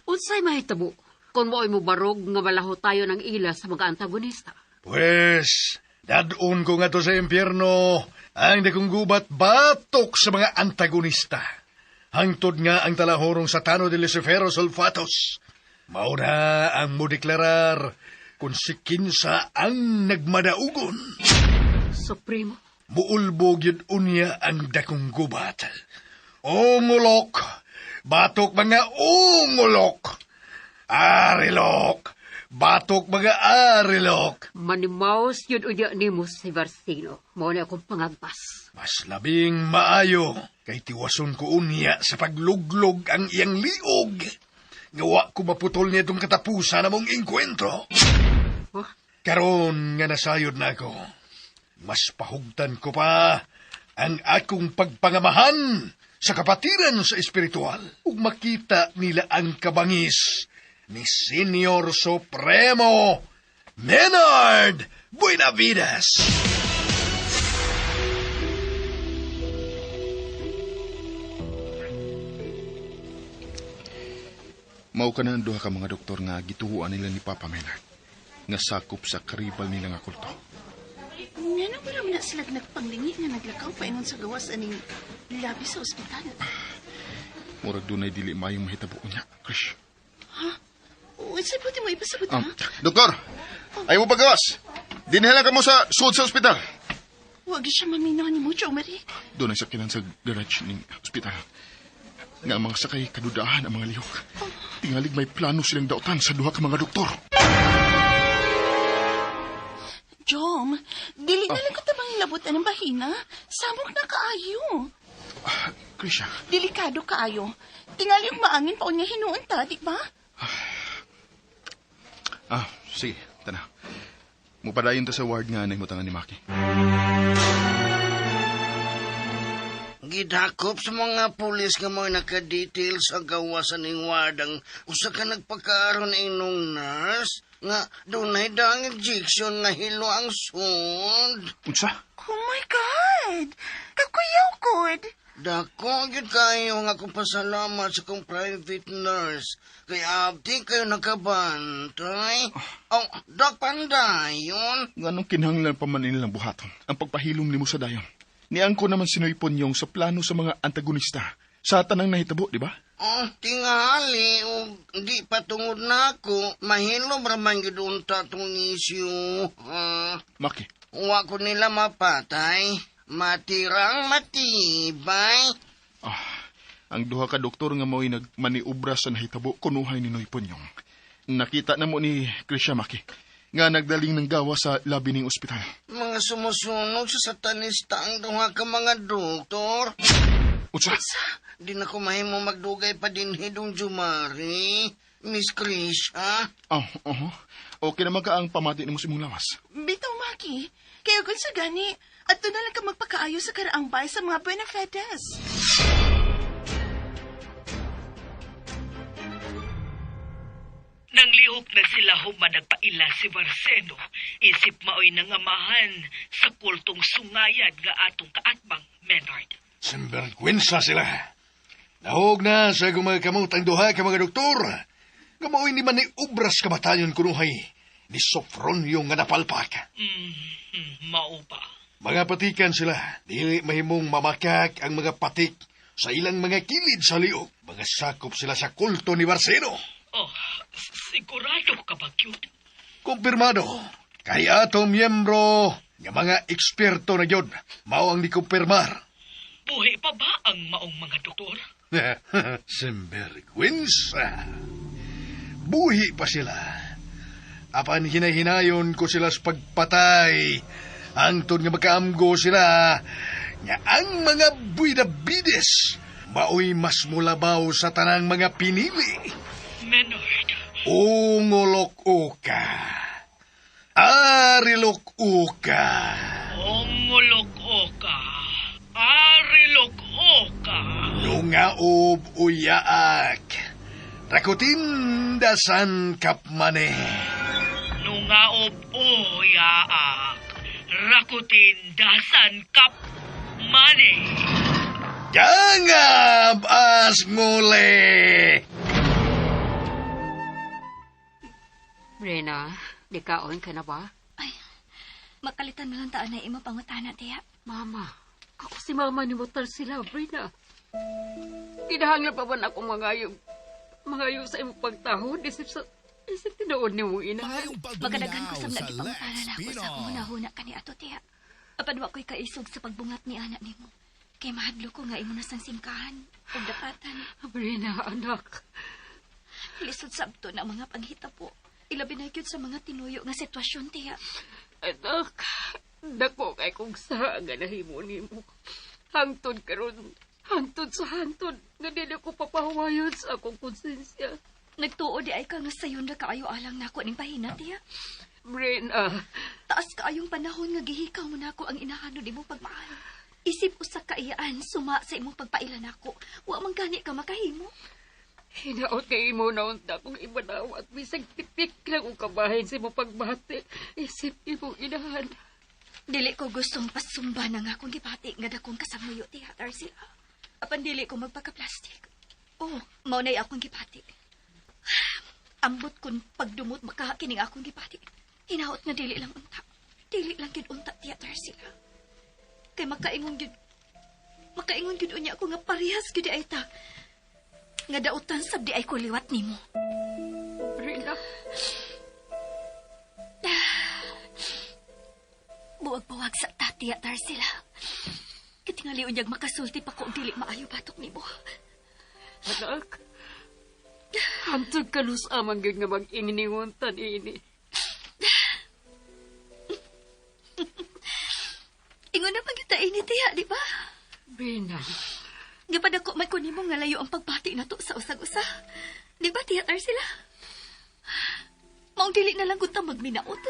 Unsay mahitabo, kung mo'y mo barog nga malaho tayo ng ila sa mga antagonista. Pues, dadun ko nga to sa impyerno, ang dakong gubat batok sa mga antagonista. Hangtod nga ang talahorong satano de Lucifer Sulfatos. Mauna ang modeklarar kung si kinsa ang nagmadaugon. Supremo. Muulbog yun unya ang dakong gubat. Ungulok! Batok mga ungulok! Arilok! Batok mga arilok! Manimaos yun unya ni mo si Varsino. Mao na akong pangagpas. Mas labing maayo kay tiwason ko unya sa pagluglog ang iyang liog. Ngawa ko maputol niya itong katapusan na mong inkwentro. Huh? Karon nga nasayod na ako. Mas pahugtan ko pa ang akong pagpangamahan sa kapatiran sa espiritual ug makita nila ang kabangis ni Senior Supremo Menard Buenavides. Mao ka na ang duha ka mga doktor nga gituhuan nila ni Papa Menard nga sakop sa karibal nila nga kulto. Nga ba naman na sila nagpanglingi nga naglakaw pa ingon sa gawas aning labi sa ospital? Murag dunay dili mayong mahitabo niya, Krish. Ha? Uy, sa buti mo ipasabot ha? Doktor, ayaw mo pagawas. Dinala ka mo sa suod sa ospital. Huwag siya maminaw ni mo, Jomari. Doon ay sakinan sa garage ng ospital. Nga ang mga sakay kadudahan ang mga lihok. Tingalig may plano silang dautan sa duha ka mga doktor. Jom, dili na lang ko tamang labutan ng bahina. Samok na kaayo. Krisha. Delikado kaayo. Tingali yung maangin pa unya hinuon ta, di ba? Sige, tana. Mupadayon ta sa ward nga na imutangan ni Maki. Gidakop sa mga pulis nga mo nakadetail sa gawasan ng wardang usa ka nagpakaaron inong nurse nga dunay dang injection nga hilo ang sud. Unsa? Oh my God! Kakuyaw kod! Dako gyud kayo nga akong pasalamat sa kong private nurse. Kay abdi kayo nakabantay. Dok Pandayon. Nganong kinahanglan pa man nilang buhaton ang pagpahilom nimo sa dayon. Niang ko naman sinuypon yung sa plano sa mga antagonista sa tanang nahitabo, di ba? Tingali, di patungod na ako. Mahilom raman gyud unta tong isyu. Maki. Wa ko nila mapatay. Matirang matibay. Ang duha ka doktor nga mo'y nagmaniubra sa nahitabo kunuhay ni Noy Ponyong. Nakita na mo ni Krisha Maki nga nagdaling ng gawa sa labi ng ospital. Mga sumusunog sa satanista ang duha ka mga doktor. Utsa? Di na ko mahimo magdugay pa din hidong Jumari. Miss Krisha. Okay naman ka ang pamati ni mo si mong lawas. Bitaw, Maki. Kaya kung sa gani, at doon na lang ka magpakaayo sa karaang bay sa mga Buenavides. Nanglihok na sila human nagpaila si Varseno. Isip maoy nangamahan sa kultong sungayan nga atong kaatbang Menard. Sinvergüenza sila. Nahog na sa mga kamutang duha ka mga doktor. Gamoy ni man ni ubras kamatayon kunuhay ni Sofronio nga napalpak. Mao ba? Mga patikan sila. Dili mahimong mamakak ang mga patik sa ilang mga kilid sa liog. Mga sakop sila sa kulto ni Varseno. Sigurado ka ba, cute? Kumpirmado. Kaya atong miyembro nga mga eksperto na yun. Mao ang nikumpirmar. Buhay pa ba ang maong mga doktor? Sinvergüenza. Buhi pa sila. Apan hinahinayon ko sila sa pagpatay. Angton nga makaamgo sila nga ang mga Buenavides maoy mas mulabaw sa tanang mga pinili. Menard. Ungolok uka. Arilok uka. Ungolok uka. Arilok uka. Nungaob uyaak. Rakutin dasan kapmane. Nungaob uyaak. Rakutin dasan kapmane. Gangab as ngule. Rena, di kaon ka na ba? Ay, makalitan mo lang taan na imo pangutana, tiya. Mama, ako si mama ni motor sila, Rena. Kinahanglan pa ba na akong mga Mangayo sa imong pagtahod, isip tinuod ni mong ina. Magkadaghan ko sa nagipangutanan ako sa akong hunahuna kani ato tiya. Apan wa ko'y kaisog sa pagbungat ni anak nimo. Kay mahadlo ko nga imo na sang singkahan o dapatan. Brina, anak. Lisod sabto na mga panghita po. Ilabi na gyud sa mga tinuyo nga sitwasyon tiya. Anak, dako kay kung sa nga nahimo nimo. Hangtod karon, hangtod sa hangtod, nga dili ko papahuwayon sa akong konsensya. Nagtuo di ay ka nga sayon na kaayo alang nako ning pahina tiya. Brina, Taas kaayong panahon nga gihikaw mo nako ang inahanod imong pagmahal. Isip usa ka iyaan suma sa imong pagpailan nako. Wa man gani ka makahimo. hinaot kay imo na unta kung ibanaw at bisag tipik lang o kabahin sa imong pagbati. Isip imong inahan. Dili ko gustong pasumba na nga akong gipati nga dakong kasamuyo tiya Tarsila. Apan dili ko magpaka-plastic. Oh, maunay akong gipati. Ambot kun pagdumot makakining akong gipati. Hinaot nga dili lang unta. Dili lang gid unta tiya Tarsila. Kay makaingon gid unya ako nga parehas gid ay ta. Nga dautan sabdi ay ko liwat nimo. Brina. Buwag-buwag sa tatiya Tarsila. Katingali unyag makasulti pa ko og dili maayo batok nimo. Anak, hantod kalus amang gyud nga mag-ininguntan ini. Ingon na pagkita ini tiya, di ba? Brina. Gapadako may kunin mo nga layo ang pagbati na to sa usag-usa. Di ba tiya Tarsila? Maong dili na lang kung ta magminaot.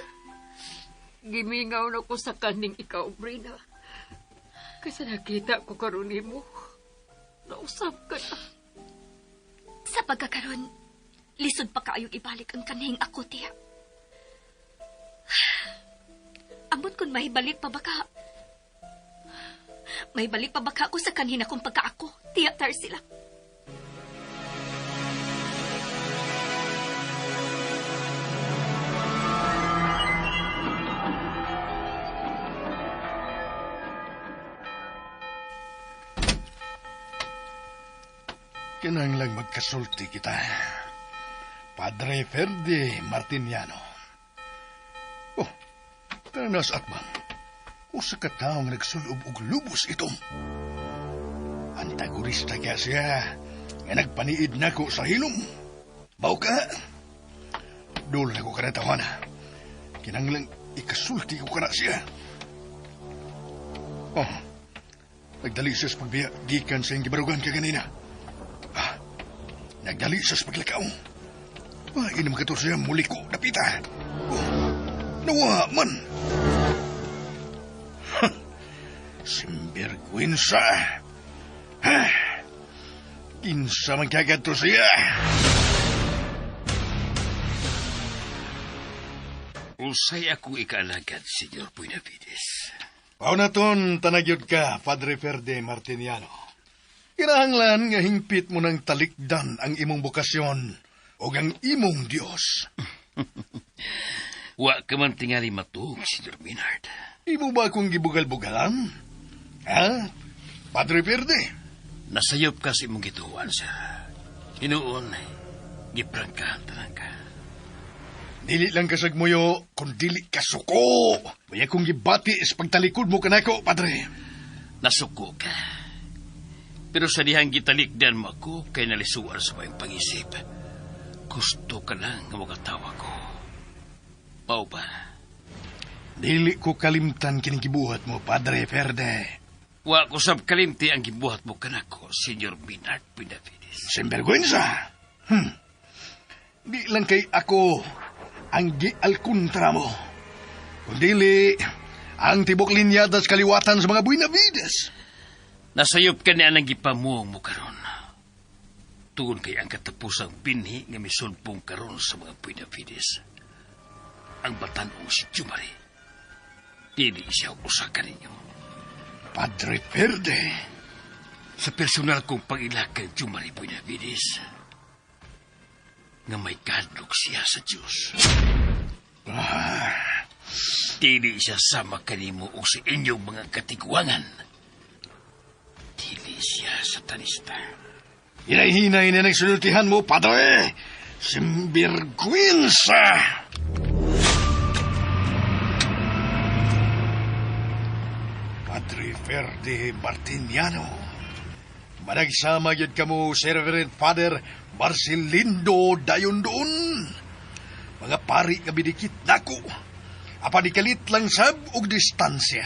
Gimingaw na ko sa kaning ikaw, Brina. Kasi nakita ko karon nimo. Nausap ka na. Sa pagkakaroon, lisod pa kaayong ibalik ang kanhing ako, tiya. Ambot kun mahibalik pa baka... Mahibalik pa baka ako sa kanhin akong pagkaako, tiya Tarsila. Kinahanglang magkasulti kita. Padre Ferde Martiniano. Oh, tanas atman. Usa ka taong nagsulob og lubos itom. Antagorista kaya siya nga nagpaniid nako sa hilom. Baw ka. Dul na ko kanatawa na. Kinahanglang ikasulti ko kana siya. Oh, nagdali siya sa pagbiya gikan sa iyong gibarugan ka ganina. Nagdali sa paglakaw. Inam ka to siya muli ko, napita. Nawa man. Simbergwinsa. Kinsa man kagad to siya. Usay akong ikaalagad, Senyor Buenavides. Pao na ton, tanagyod ka, Padre Ferde Martiniano. Kinahanglan nga hingpit mo ng talikdan ang imong bukasyon o ang imong Diyos. Wa ka man tingali matuog, Senyor Minard. Imo ba akong gibugal-bugalan? Ha? Padre Verde? Nasayop ka sa imong gituan, sir. Hinuon, giprangkahan tanang ka. Dili lang kasagmuyo, kung dili kasuko. Kaya kong gibati is pagtalikod mo kanako, Padre. Nasuko ka. Pero sa dihang gitalikdan mo ako, kay nalisuan sa mayong pangisip. Gusto ka lang nga makatawa ko. Pao ba? Dili ko kalimtan kinigibuhat mo, Padre Verde. Wa ko sab kalimti ang gibuhat mo kanako, Senyor Minard Buenavides. Sinvergüenza. Di lang kay ako ang gialkuntra mo. Kundili, ang tibok linyadas kaliwatan sa mga Buenavides. Nasayop ka niya ang gipamuong mo karon. Tugon kay ang katapusang binhi nga misulpong karon sa mga Buenavides. Ang batanong si Jumari. Dili siya usa ka ninyo. Padre Verde. Sa personal kong pag-ilakang Jumari Buenavides, nga may kadlok siya sa Diyos. Dili siya sama kanimo o sa inyong mga katiguangan. Dili siya satanista. Hinay-hinay na nagsulutihan mo, padre. Simbirgwinsa! Padre Ferde Martiniano. Managsama yun ka mo, Sir Reverend Father Marcelindo Dayondon. Mga pari nga bidikit nako. Apanikalit lang sab og distansya.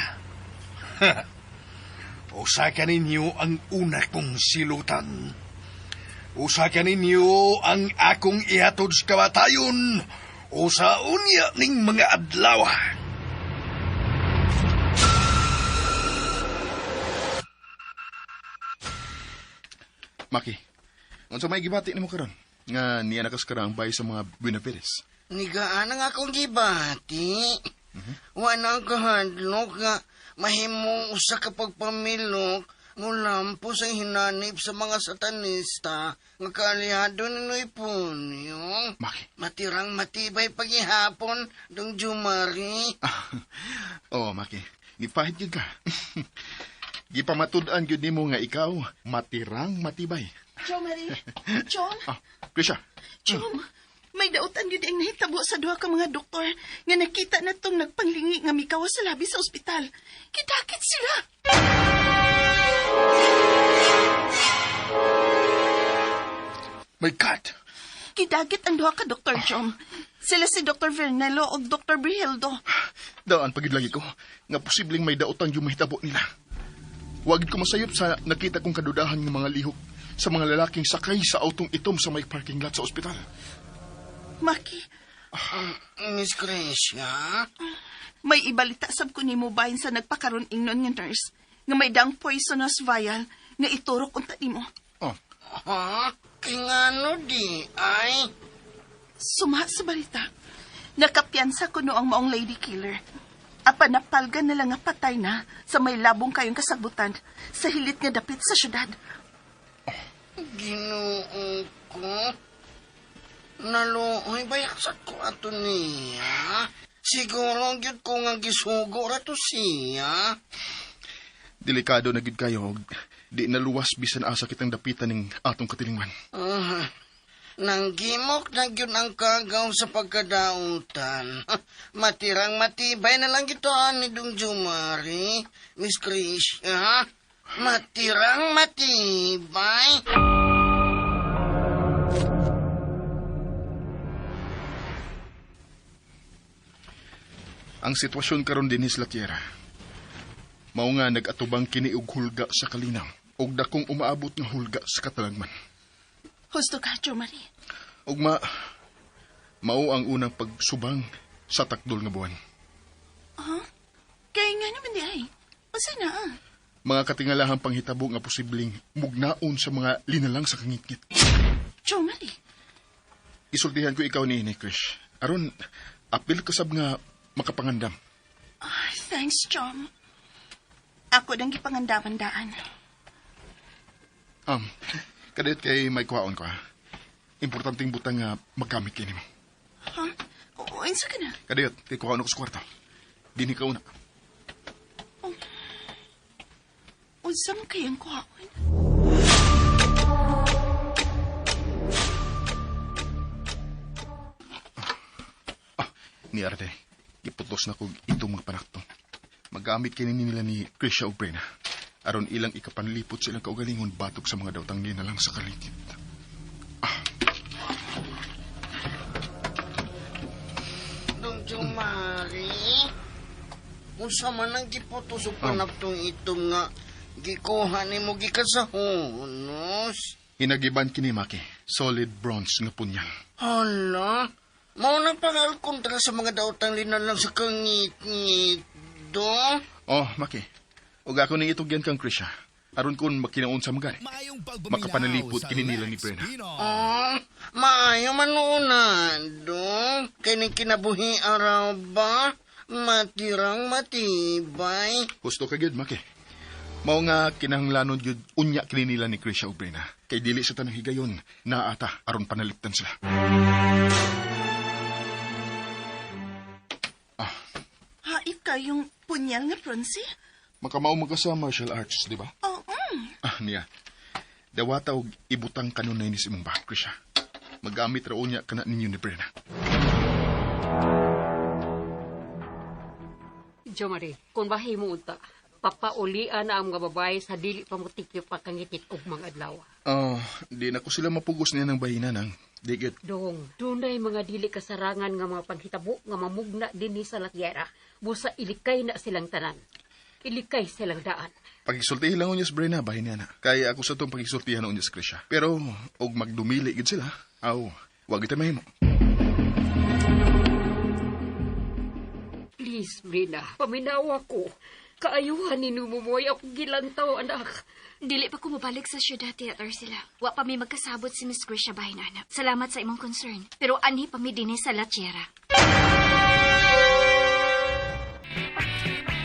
Usa ka ninyo ang una kong silutan. Usa ka ninyo ang akong ihatod sa kamatayon. Usa unya ning mga adlaw. Maki, unsa may gibati nimo karon? Nga niya nakas karang bay sa mga Buenaperes. Nigaan ang akong gibati. Wanang kahadlok nga mahimong usa ka pagpamilok ngulampo sa hinanip sa mga satanista nga kaalihado ninoy punyo. Matirang matibay pagihapon dong Jumari. Oh, Maki, gipahit yun ka. Gipamatud-an yun nimo nga ikaw matirang matibay. Jomari. Jom? Krisha. Jom, may dautan yun ang nahitabo sa duha ka mga doktor nga nakita na tong nagpanglingi nga mikawas sa labi sa ospital. Kidakit sila. My God! Kidagit ang duha ka Dr. Jom. Sila si Dr. Vernelo o Dr. Brildo. Daan pagid lagi ko nga posibleng may dautan yung mahitabo nila. Wagid ko masayop sa nakita kong kadudahan ng mga lihok sa mga lalaking sakay sa autong itom sa may parking lot sa ospital. Maki. Miss Gracia? May ibalita sab ko nimo bahin sa nagpakaroon ingnon nga nurse nga may dang poisonous vial nga iturok unta nimo. Ha? Kingano di ay? Suma sa balita. Nakapiansa ko no ang maong lady killer. Apan napalgan na lang nga patay na sa may labong kayong kasabutan sa hilit nga dapit sa syudad. Ginoo ko. Naluoy bayaksat ko ato niya. Siguro gyud ko nga gisugo rato siya. Delikado na gid kayo. Di naluwas bisan asa kitang dapitan ning atong katilingman. Nanggimok na gyud ang kagaw sa pagkadautan. Matirang matibay na lang gito ni Dong Jumari. Miss Gracia, matirang matibay. Ang sitwasyon karon din is Latiera. Mao nga nagatubang kini og hulga sa kalinaw og dakong umaabot nga hulga sa katalagman. Husto ka, Jomari. Og mao ang unang pagsubang sa takdol nga buwan. Kaya nga naman di ay. Masa na Mga katingalahang panghitabo nga posibleng mugnaon sa mga linalang sa kangitngit. Jomari. Isultihan ko ikaw ni Krish. Aron, apil kasab nga makapangandam. Thanks, Jom. Ako nang gipangandaman-daan. Kadit kay may kuhaon ko ha. Importanteng butang nga magkamit kini mo. Oo, insa ka na. Kadit, kay kuhaon ako sa kwarto. Dini ka una. Unsam kayang kuhaon? Ni Arte, iputos na ko itong mga panakto. Magamit kini nila ni Krisha o Brena. Aron ilang ikapanlipot silang kaugalingon batok sa mga dautang nila lang sa kaligid. Dong Jumari, unsa man ang giputos o panaptong itong nga gikuha ni mo gikasahonos? Hinagiban kini Maki, solid bronze nga punyal. Hala, mao na pangal kontra sa mga dautang linalang sa kangit-ngit, do? Oh, Maki. Ug ako ning itugyan kang Krisha. Aron kun makinaon sa magari. Makapanalipot kini nila ni Brena. Maayo manuna, do? Kay ni kinabuhi araw ba? Matirang matibay. Gusto ka gyud Maki. Mao nga kinahanglanon gyud unya kini nila ni Krisha ug Brena. Kay dili sa tanang higayon naata aron panaliptan sila. Haip ka yung punyal nga pronsi? Makamao magka sa martial arts, di ba? Oo. Niya. Dawata og ibutang kanunay ni simong ba, Krisha. Magamit raon niya kana ninyo ni Brenna. Jo Marie, kung bahimo unta, papaulian na ang mga babae sa dili pa mo tikyo pakangitit og mga adlaw. Oh, di na ko sila mapugos niya ng bahina nang. Digit. Dong, dunay mga dili kasarangan nga mga paghitabo nga mamugna dinhi sa lakyera. Busa ilikay na silang tanan. Ilikay silang daan. Pagisultihan lang unyas Brenna, bahina na. Kaya ako sa itong pagisultihan unyas Krisha. Pero, og magdumili gid sila, aw, wag ita mahimo. Please, Brina, paminawa ko. Kaayuhan ni Numumoy akong gilantaw, anak. Dili pa ko mabalik sa syudad, Tia Ursula. Wa pa mi magkasabot si Miss Grisha bahinana. Salamat sa imong concern. Pero anhi pa mi dinhi sa latyera.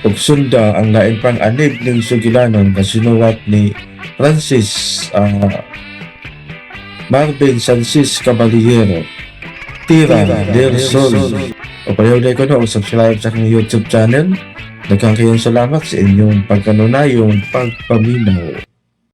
Ug sunda ang lain pang anib ng sugilanon nga sinuwat ni Francis Marvin Sanchez Caballero. Tira del Sol. O payaw ko na subscribe sa aking YouTube channel. Daghang kayong salamat sa inyong pagkanunayong pagpaminaw.